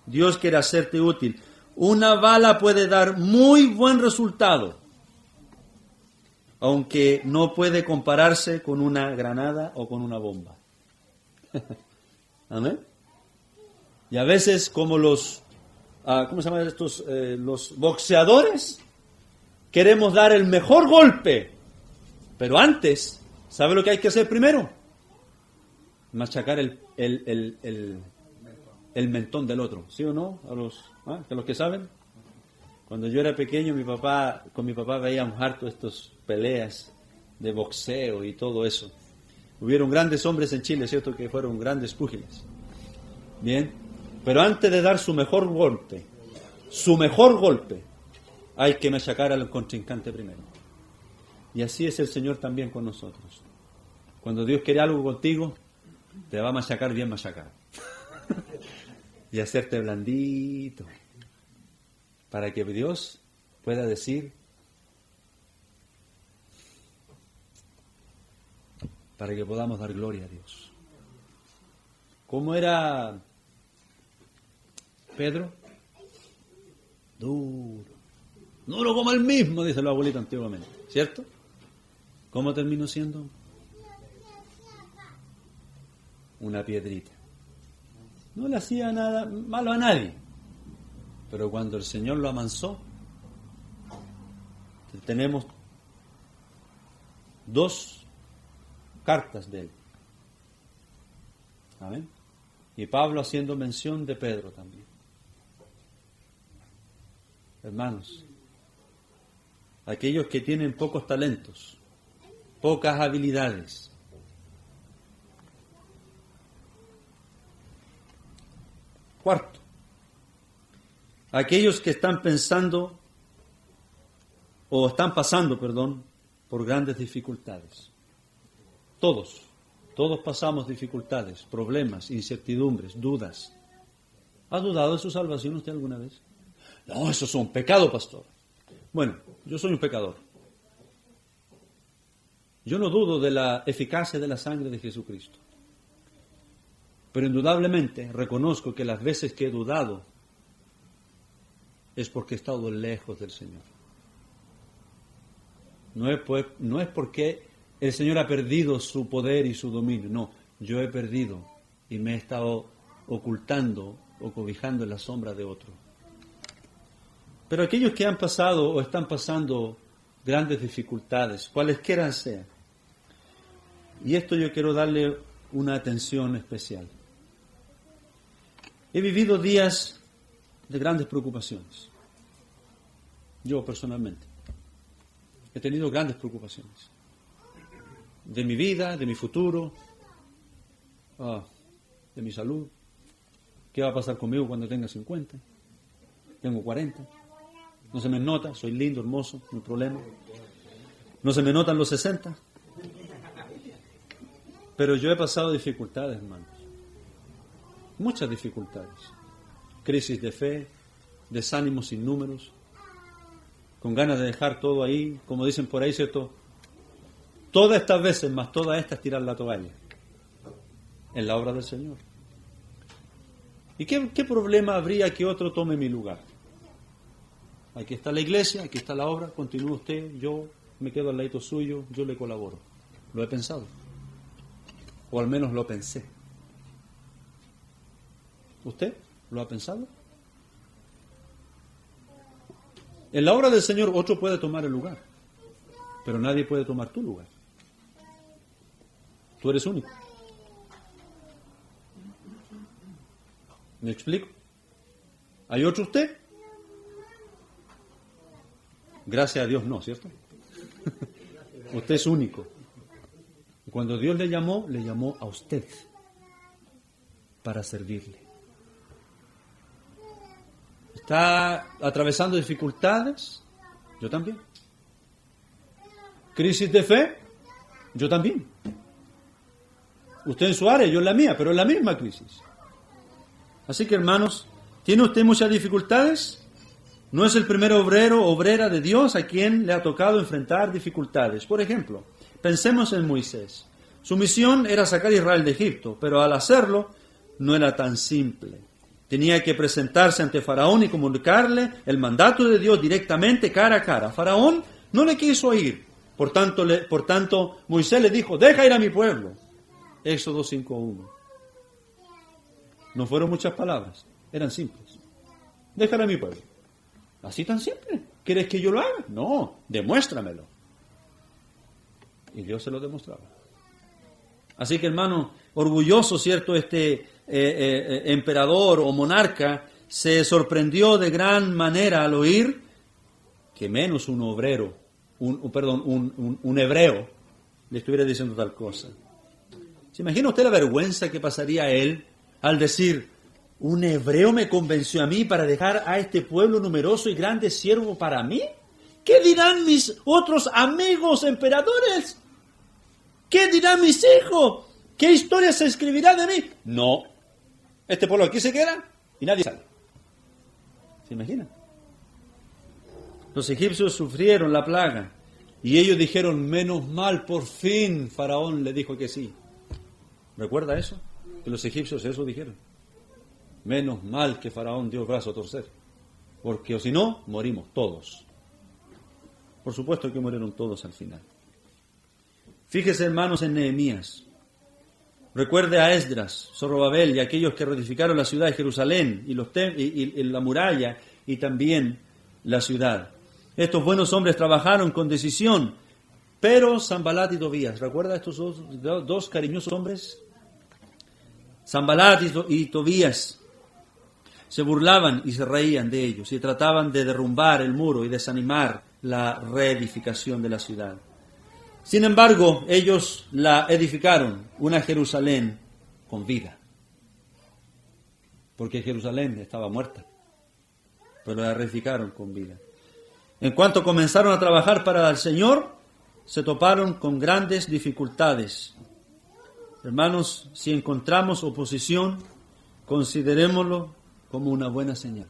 Dios quiere hacerte útil. Una bala puede dar muy buen resultado, aunque no puede compararse con una granada o con una bomba. ¿Amén? Y a veces, como los, ¿cómo se llaman estos? Los boxeadores, queremos dar el mejor golpe, pero antes, ¿sabe lo que hay que hacer primero? Machacar el mentón del otro, ¿sí o no? A los que saben. Cuando yo era pequeño, con mi papá veíamos harto estas peleas de boxeo y todo eso. Hubieron grandes hombres en Chile, ¿cierto? Que fueron grandes púgiles. Bien, pero antes de dar su mejor golpe, hay que machacar al contrincante primero. Y así es el Señor también con nosotros. Cuando Dios quiere algo contigo, te va a machacar bien machacado. Y hacerte blandito. Para que Dios pueda decir, para que podamos dar gloria a Dios. ¿Cómo era Pedro? Duro como el mismo, dice el abuelito antiguamente, ¿cierto? ¿Cómo terminó siendo? Una piedrita. No le hacía nada malo a nadie, pero cuando el Señor lo amansó, tenemos 2 cartas de él. ¿Amén? Y Pablo haciendo mención de Pedro también. Hermanos, aquellos que tienen pocos talentos, pocas habilidades, cuarto, aquellos que están pasando, por grandes dificultades. Todos pasamos dificultades, problemas, incertidumbres, dudas. ¿Ha dudado de su salvación usted alguna vez? No, eso es un pecado, pastor. Bueno, yo soy un pecador. Yo no dudo de la eficacia de la sangre de Jesucristo. Pero indudablemente reconozco que las veces que he dudado es porque he estado lejos del Señor. No es porque el Señor ha perdido su poder y su dominio. No, yo he perdido y me he estado ocultando o cobijando en la sombra de otro. Pero aquellos que han pasado o están pasando grandes dificultades, cualesquiera sean, y esto yo quiero darle una atención especial. He vivido días de grandes preocupaciones. Yo personalmente he tenido grandes preocupaciones. De mi vida, de mi futuro, de mi salud. ¿Qué va a pasar conmigo cuando tenga 50? Tengo 40. No se me nota, soy lindo, hermoso, no hay problema. No se me notan los 60. Pero yo he pasado dificultades, hermanos. Muchas dificultades. Crisis de fe, desánimos sin números, con ganas de dejar todo ahí, como dicen por ahí, ¿cierto? Todas estas veces, más todas estas, tirar la toalla en la obra del Señor. ¿Y qué problema habría que otro tome mi lugar? Aquí está la iglesia, aquí está la obra, continúa usted, yo me quedo al ladito suyo, yo le colaboro. Lo he pensado. O al menos lo pensé. ¿Usted lo ha pensado? En la obra del Señor otro puede tomar el lugar, pero nadie puede tomar tu lugar. Tú eres único. ¿Me explico? ¿Hay otro usted? Gracias a Dios no, ¿cierto? Usted es único. Y cuando Dios le llamó a usted para servirle. ¿Está atravesando dificultades? Yo también. ¿Crisis de fe? Yo también. Usted en su área, yo en la mía, pero en la misma crisis. Así que, hermanos, ¿tiene usted muchas dificultades? No es el primer obrero o obrera de Dios a quien le ha tocado enfrentar dificultades. Por ejemplo, pensemos en Moisés. Su misión era sacar a Israel de Egipto, pero al hacerlo no era tan simple. Tenía que presentarse ante Faraón y comunicarle el mandato de Dios directamente, cara a cara. Faraón no le quiso oír. Por tanto, Moisés le dijo, deja ir a mi pueblo. Éxodo 5:1. No fueron muchas palabras, eran simples. Deja ir a mi pueblo. Así tan simple. ¿Quieres que yo lo haga? No, demuéstramelo. Y Dios se lo demostraba. Así que, hermano, orgulloso, ¿cierto? Este emperador o monarca se sorprendió de gran manera al oír que menos un obrero, un hebreo le estuviera diciendo tal cosa. ¿Se imagina usted la vergüenza que pasaría a él al decir, un hebreo me convenció a mí para dejar a este pueblo numeroso y grande siervo para mí? ¿Qué dirán mis otros amigos emperadores? ¿Qué dirán mis hijos? ¿Qué historia se escribirá de mí? No. Este pueblo aquí se queda y nadie sale. ¿Se imaginan? Los egipcios sufrieron la plaga y ellos dijeron, menos mal, por fin Faraón le dijo que sí. ¿Recuerda eso? Que los egipcios eso dijeron. Menos mal que Faraón dio el brazo a torcer. Porque o si no, morimos todos. Por supuesto que murieron todos al final. Fíjese, hermanos, en Nehemías. Recuerde a Esdras, Zorobabel y aquellos que reedificaron la ciudad de Jerusalén y la muralla y también la ciudad. Estos buenos hombres trabajaron con decisión, pero Sanbalat y Tobías, ¿recuerda a estos dos cariñosos hombres? Sanbalat y Tobías se burlaban y se reían de ellos y trataban de derrumbar el muro y desanimar la reedificación de la ciudad. Sin embargo, ellos la edificaron, una Jerusalén con vida. Porque Jerusalén estaba muerta, pero la reedificaron con vida. En cuanto comenzaron a trabajar para el Señor, se toparon con grandes dificultades. Hermanos, si encontramos oposición, considerémoslo como una buena señal.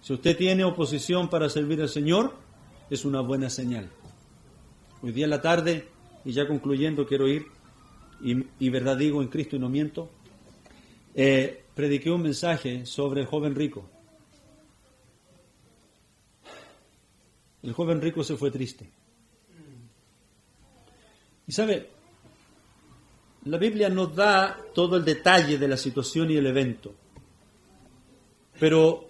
Si usted tiene oposición para servir al Señor, es una buena señal. Hoy día en la tarde, y ya concluyendo, quiero ir, y verdad digo en Cristo y no miento, prediqué un mensaje sobre el joven rico. El joven rico se fue triste. Y sabe, la Biblia nos da todo el detalle de la situación y el evento. Pero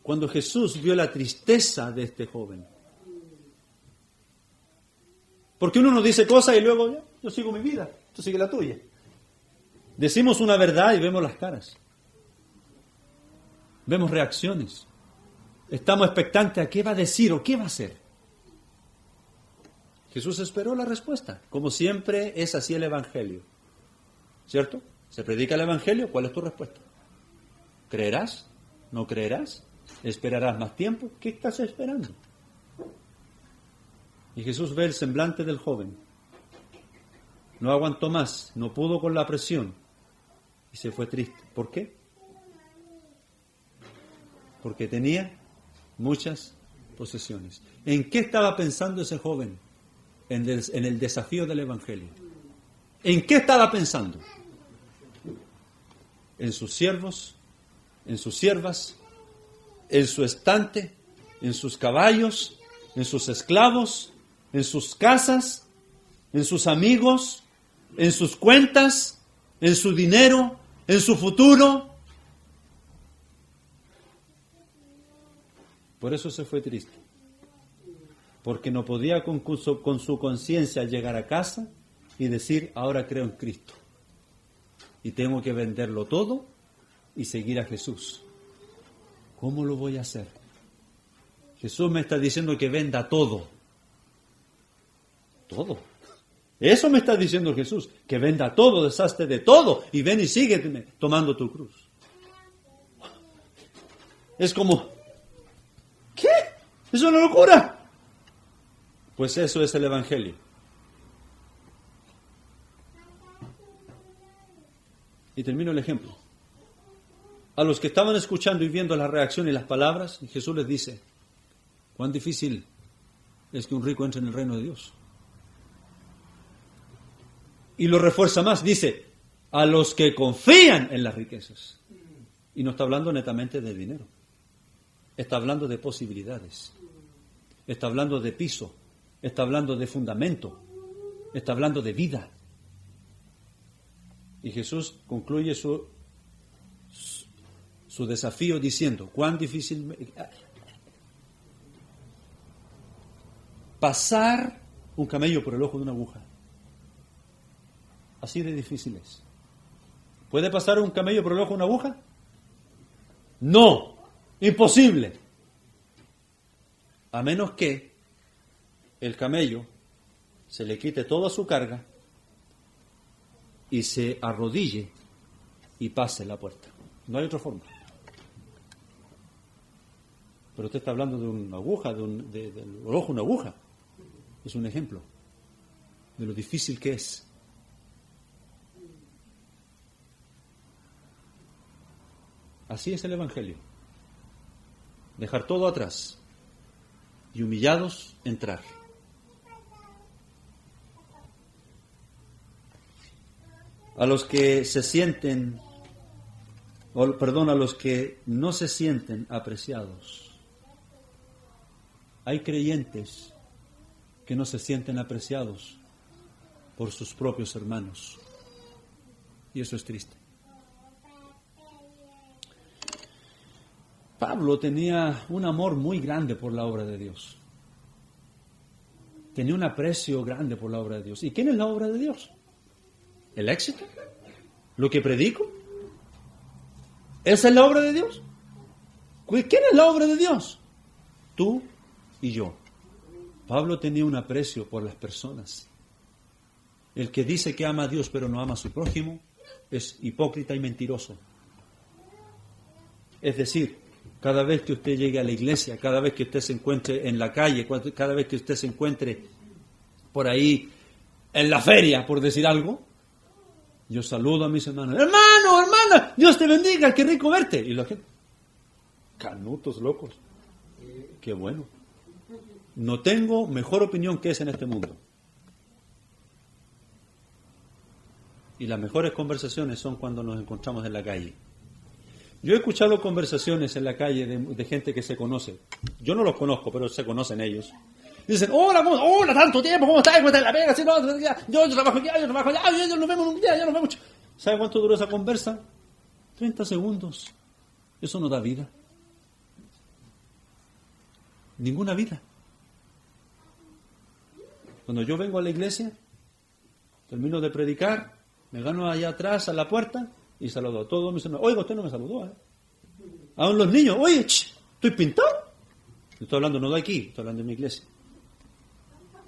cuando Jesús vio la tristeza de este joven, porque uno nos dice cosas y luego yo sigo mi vida, tú sigue la tuya. Decimos una verdad y vemos las caras. Vemos reacciones. Estamos expectantes a qué va a decir o qué va a hacer. Jesús esperó la respuesta. Como siempre es así el Evangelio. ¿Cierto? Se predica el Evangelio, ¿cuál es tu respuesta? ¿Creerás? ¿No creerás? ¿Esperarás más tiempo? ¿Qué estás esperando? Y Jesús ve el semblante del joven. No aguantó más, no pudo con la presión y se fue triste. ¿Por qué? Porque tenía muchas posesiones. ¿En qué estaba pensando ese joven? En el desafío del Evangelio. ¿En qué estaba pensando? En sus siervos, en sus siervas, en su estante, en sus caballos, en sus esclavos, en sus casas. en sus amigos, en sus cuentas, en su dinero, en su futuro. Por eso se fue triste. Porque no podía con su conciencia llegar a casa y decir, ahora creo en Cristo. Y tengo que venderlo todo y seguir a Jesús. ¿Cómo lo voy a hacer? Jesús me está diciendo que venda todo. Todo. Eso me está diciendo Jesús, que venda todo, deshazte de todo y ven y sígueme tomando tu cruz. Es como, ¿qué? ¿Es una locura? Pues eso es el Evangelio. Y termino el ejemplo. A los que estaban escuchando y viendo la reacción y las palabras, Jesús les dice, cuán difícil es que un rico entre en el reino de Dios. Y lo refuerza más, dice, a los que confían en las riquezas. Y no está hablando netamente de dinero. Está hablando de posibilidades. Está hablando de piso. Está hablando de fundamento. Está hablando de vida. Y Jesús concluye su desafío diciendo, cuán difícil pasar un camello por el ojo de una aguja. Así de difícil es. ¿Puede pasar un camello por el ojo de una aguja? No, imposible. A menos que el camello se le quite toda su carga y se arrodille y pase la puerta. No hay otra forma. Pero usted está hablando de una aguja, del ojo de una aguja. Es un ejemplo de lo difícil que es. Así es el Evangelio. Dejar todo atrás y humillados entrar. A los que se sienten, a los que no se sienten apreciados. Hay creyentes que no se sienten apreciados por sus propios hermanos. Y eso es triste. Pablo tenía un amor muy grande por la obra de Dios. Tenía un aprecio grande por la obra de Dios. ¿Y quién es la obra de Dios? ¿El éxito? ¿Lo que predico? ¿Esa es la obra de Dios? ¿Quién es la obra de Dios? Tú y yo. Pablo tenía un aprecio por las personas. El que dice que ama a Dios pero no ama a su prójimo es hipócrita y mentiroso. Es decir, cada vez que usted llegue a la iglesia, cada vez que usted se encuentre en la calle, cada vez que usted se encuentre por ahí en la feria, por decir algo, yo saludo a mis hermanos. Hermano, hermana, Dios te bendiga, qué rico verte. Y la gente, canutos locos. Qué bueno. No tengo mejor opinión que esa en este mundo. Y las mejores conversaciones son cuando nos encontramos en la calle. Yo he escuchado conversaciones en la calle de gente que se conoce. Yo no los conozco, pero se conocen ellos. Dicen, hola, tanto tiempo, ¿cómo estás? ¿Cómo estás en la pega? ¿Sí, no? Yo trabajo aquí, yo trabajo allá, ya nos vemos un día, ya nos vemos. ¿Sabe cuánto duró esa conversa? 30 segundos. Eso no da vida. Ninguna vida. Cuando yo vengo a la iglesia, termino de predicar, me gano allá atrás a la puerta y saludo a todos mis hermanos. Oiga, usted no me saludó, ¿eh? Aún los niños, oye, ¿estoy pintado? Estoy hablando no de aquí, estoy hablando de mi iglesia.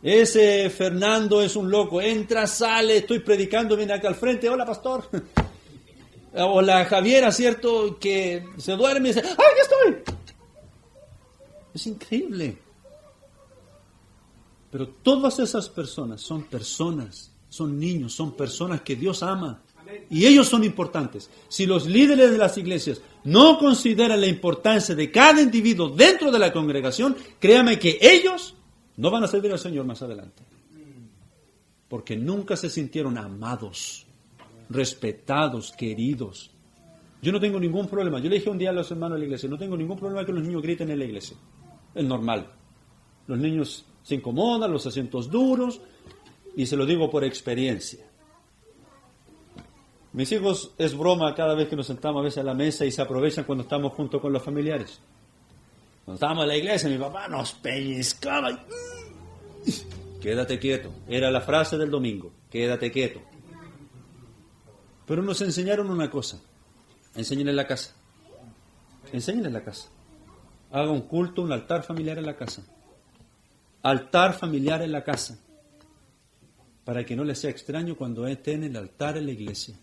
Ese Fernando es un loco, entra, sale, estoy predicando, viene acá al frente, hola pastor. O la Javiera, ¿cierto? Que se duerme y dice, ¡ay, ya estoy! Es increíble. Pero todas esas personas, son niños, son personas que Dios ama. Y ellos son importantes. Si los líderes de las iglesias no consideran la importancia de cada individuo dentro de la congregación, créame que ellos no van a servir al Señor más adelante. Porque nunca se sintieron amados, respetados, queridos. Yo no tengo ningún problema. Yo le dije un día a los hermanos de la iglesia, no tengo ningún problema que los niños griten en la iglesia. Es normal. Los niños se incomodan, los asientos duros. Y se lo digo por experiencia. Mis hijos es broma cada vez que nos sentamos a veces a la mesa y se aprovechan cuando estamos junto con los familiares. Cuando estábamos en la iglesia, mi papá nos pellizcaba y... Quédate quieto. Era la frase del domingo. Quédate quieto. Pero nos enseñaron una cosa. Enseñen en la casa. Enseñen en la casa. Haga un culto, un altar familiar en la casa. Altar familiar en la casa. Para que no les sea extraño cuando estén en el altar en la iglesia.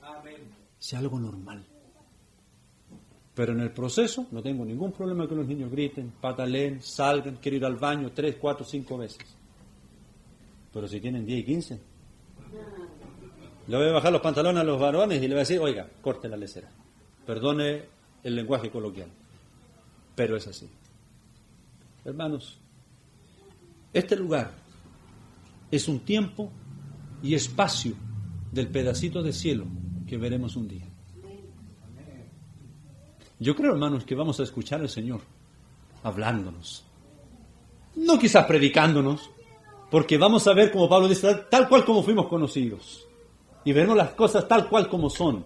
Sea algo normal. Pero en el proceso no tengo ningún problema que los niños griten, pataleen, salgan, quiero ir al baño 3, 4, 5 veces. Pero si tienen 10 y 15, le voy a bajar los pantalones a los varones y le voy a decir, oiga, corte la lecera. Perdone el lenguaje coloquial, pero es así. Hermanos, este lugar es un tiempo y espacio del pedacito de cielo que veremos un día. Yo creo, hermanos, que vamos a escuchar al Señor hablándonos. No quizás predicándonos, porque vamos a ver, como Pablo dice, tal cual como fuimos conocidos. Y veremos las cosas tal cual como son.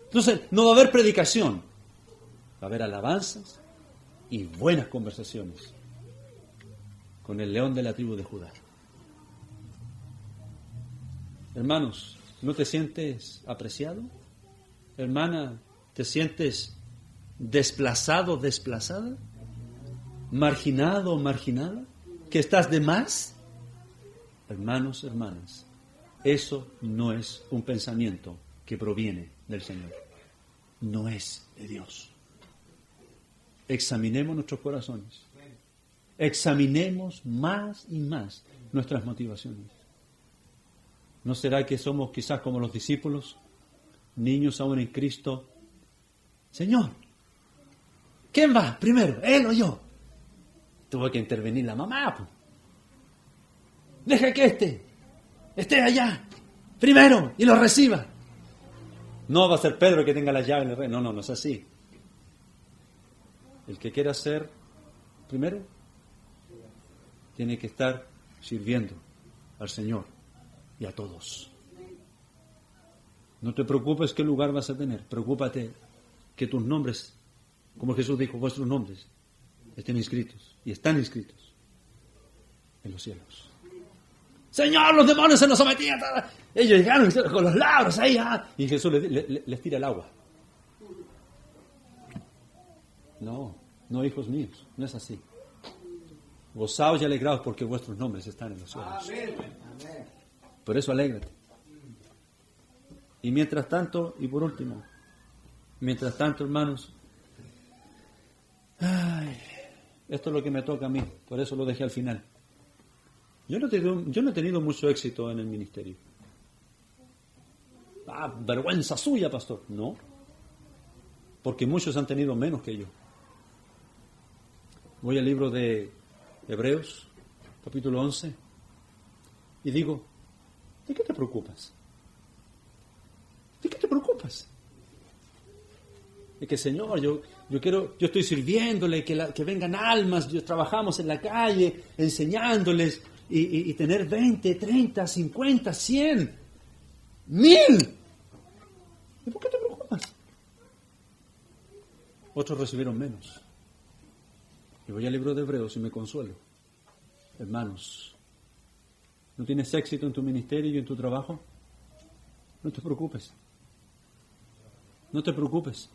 Entonces, no va a haber predicación. Va a haber alabanzas y buenas conversaciones con el león de la tribu de Judá. Hermanos, ¿no te sientes apreciado? Hermana, ¿te sientes desplazado, desplazada? ¿Marginado o marginada? ¿Que estás de más? Hermanos, hermanas, eso no es un pensamiento que proviene del Señor. No es de Dios. Examinemos nuestros corazones. Examinemos más y más nuestras motivaciones. ¿No será que somos quizás como los discípulos, niños aún en Cristo? Señor, ¿quién va primero, él o yo? Tuvo que intervenir la mamá, pues. Deja que esté allá primero y lo reciba. No va a ser Pedro que tenga la llave en el reino. No es así. El que quiera ser primero tiene que estar sirviendo al Señor y a todos. No te preocupes qué lugar vas a tener. Preocúpate que tus nombres, como Jesús dijo, vuestros nombres estén inscritos y están inscritos en los cielos. Señor, los demonios se nos sometían. Ellos llegaron con los labros ahí. Y Jesús les tira el agua. No, hijos míos, no es así. Gozaos y alegraos porque vuestros nombres están en los cielos. Por eso alégrate. Y mientras tanto, y por último, hermanos, esto es lo que me toca a mí, por eso lo dejé al final. Yo no he tenido mucho éxito en el ministerio. Vergüenza suya, pastor. No, porque muchos han tenido menos que yo. Voy al libro de Hebreos, capítulo 11, y digo, ¿de qué te preocupas? ¿De qué te preocupas? De que, Señor, yo estoy sirviéndole, que vengan almas, trabajamos en la calle, enseñándoles, y tener 20, 30, 50, 100, 1000. ¿Y por qué te preocupas? Otros recibieron menos. Y voy al libro de Hebreos y me consuelo. Hermanos, ¿no tienes éxito en tu ministerio y en tu trabajo? No te preocupes. No te preocupes.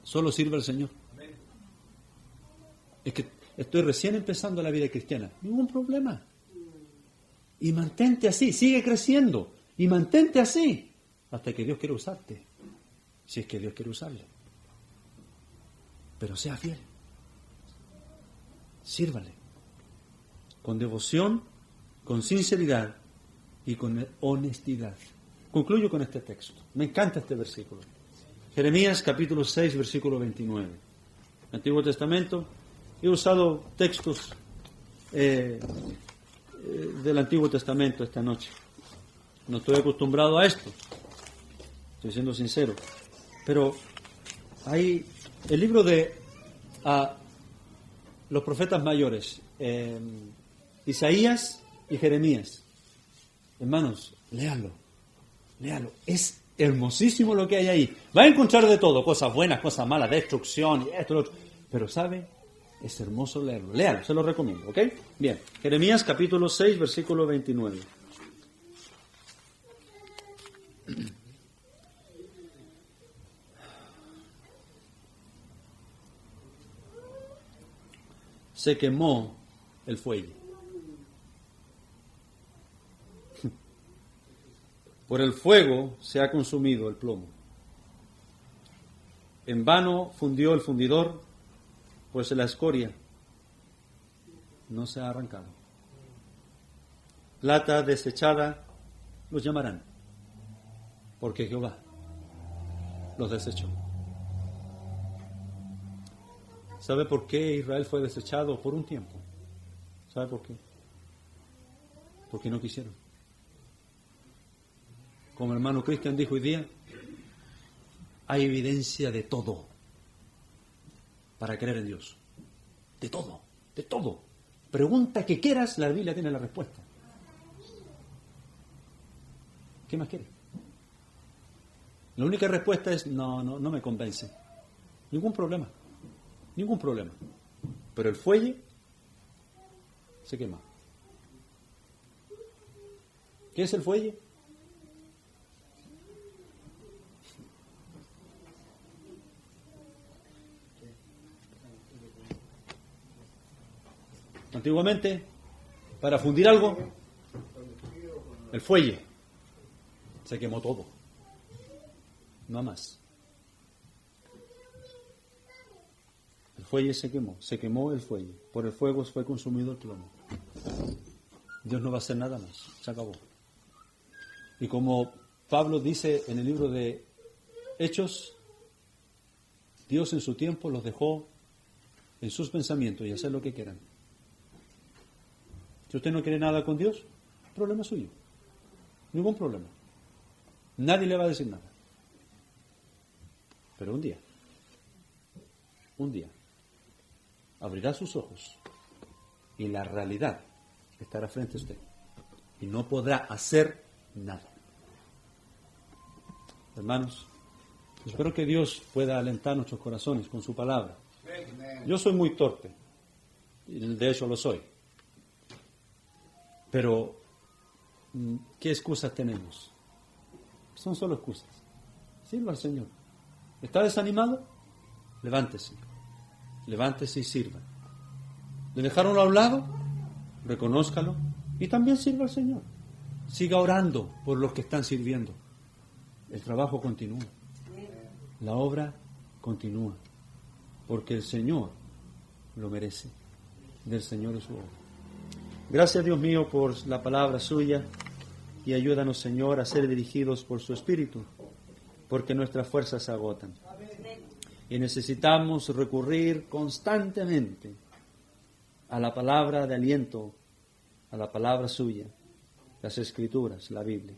Solo sirve al Señor. Es que estoy recién empezando la vida cristiana. Ningún problema. Y mantente así, sigue creciendo. Y mantente así hasta que Dios quiera usarte. Si es que Dios quiere usarle. Pero sea fiel. Sírvale. Con devoción, con sinceridad y con honestidad. Concluyo con este texto. Me encanta este versículo. Jeremías capítulo 6, versículo 29. Antiguo Testamento. He usado textos del Antiguo Testamento esta noche. No estoy acostumbrado a esto. Estoy siendo sincero. Pero hay el libro de los profetas mayores, Isaías y Jeremías. Hermanos, léanlo. Léalo. Es hermosísimo lo que hay ahí. Va a encontrar de todo, cosas buenas, cosas malas, destrucción y esto, lo otro. Pero ¿sabe? Es hermoso leerlo. Léalo, se lo recomiendo, ¿ok? Bien. Jeremías capítulo 6, versículo 29. Se quemó el fuelle. Por el fuego se ha consumido el plomo. En vano fundió el fundidor, pues la escoria no se ha arrancado. Plata desechada los llamarán, porque Jehová los desechó. ¿Sabe por qué Israel fue desechado por un tiempo? ¿Sabe por qué? Porque no quisieron. Como el hermano Cristian dijo hoy día, hay evidencia de todo para creer en Dios. De todo, de todo. Pregunta que quieras, la Biblia tiene la respuesta. ¿Qué más quieres? La única respuesta es, no me convence. Ningún problema. Ningún problema. Pero el fuelle se quema. ¿Qué es el fuelle? Antiguamente, para fundir algo, el fuelle se quemó todo. No más. El fuelle se quemó el fuelle. Por el fuego fue consumido el plomo. Dios no va a hacer nada más, se acabó. Y como Pablo dice en el libro de Hechos, Dios en su tiempo los dejó en sus pensamientos y hacer lo que quieran. Si usted no quiere nada con Dios, problema suyo. Ningún problema. Nadie le va a decir nada. Pero un día, abrirá sus ojos y la realidad estará frente a usted y no podrá hacer nada. Hermanos, espero que Dios pueda alentar nuestros corazones con su palabra. Yo soy muy torpe, y de hecho lo soy. Pero, ¿qué excusas tenemos? Son solo excusas. Sirva al Señor. ¿Está desanimado? Levántese. Levántese y sirva. ¿Le dejaron a un lado? Reconózcalo y también sirva al Señor. Siga orando por los que están sirviendo. El trabajo continúa. La obra continúa. Porque el Señor lo merece. Del Señor es su obra. Gracias, Dios mío, por la palabra suya y ayúdanos, Señor, a ser dirigidos por su Espíritu, porque nuestras fuerzas se agotan. Y necesitamos recurrir constantemente a la palabra de aliento, a la palabra suya, las Escrituras, la Biblia.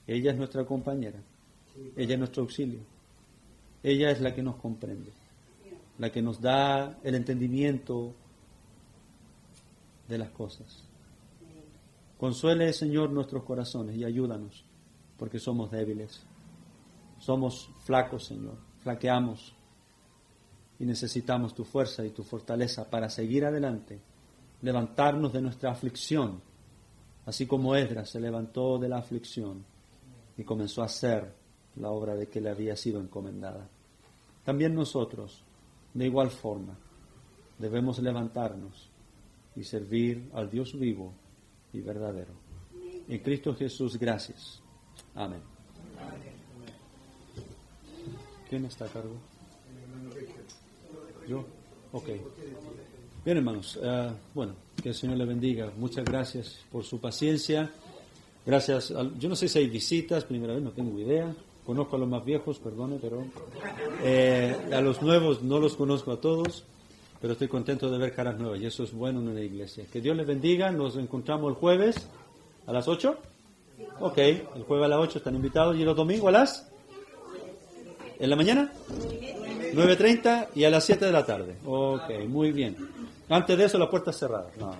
Ella es nuestra compañera, ella es nuestro auxilio, ella es la que nos comprende, la que nos da el entendimiento de las cosas. Consuele, Señor, nuestros corazones y ayúdanos, porque somos débiles, somos flacos, Señor, flaqueamos y necesitamos tu fuerza y tu fortaleza para seguir adelante, levantarnos de nuestra aflicción, así como Esdras se levantó de la aflicción y comenzó a hacer la obra de que le había sido encomendada. También nosotros, de igual forma, debemos levantarnos y servir al Dios vivo y verdadero. En Cristo Jesús, gracias. Amén. ¿Quién está a cargo? ¿Yo? Ok. Bien, hermanos. Bueno, que el Señor le bendiga. Muchas gracias por su paciencia. Gracias. Yo no sé si hay visitas, primera vez, no tengo idea. Conozco a los más viejos, perdone, pero a los nuevos no los conozco a todos. Pero estoy contento de ver caras nuevas y eso es bueno en una iglesia. Que Dios les bendiga. Nos encontramos el jueves a las 8. Ok, el jueves a las 8 están invitados. ¿Y los domingos a las? ¿En la mañana? 9:30 y a las 7 de la tarde. Ok, muy bien. Antes de eso la puerta cerrada. No.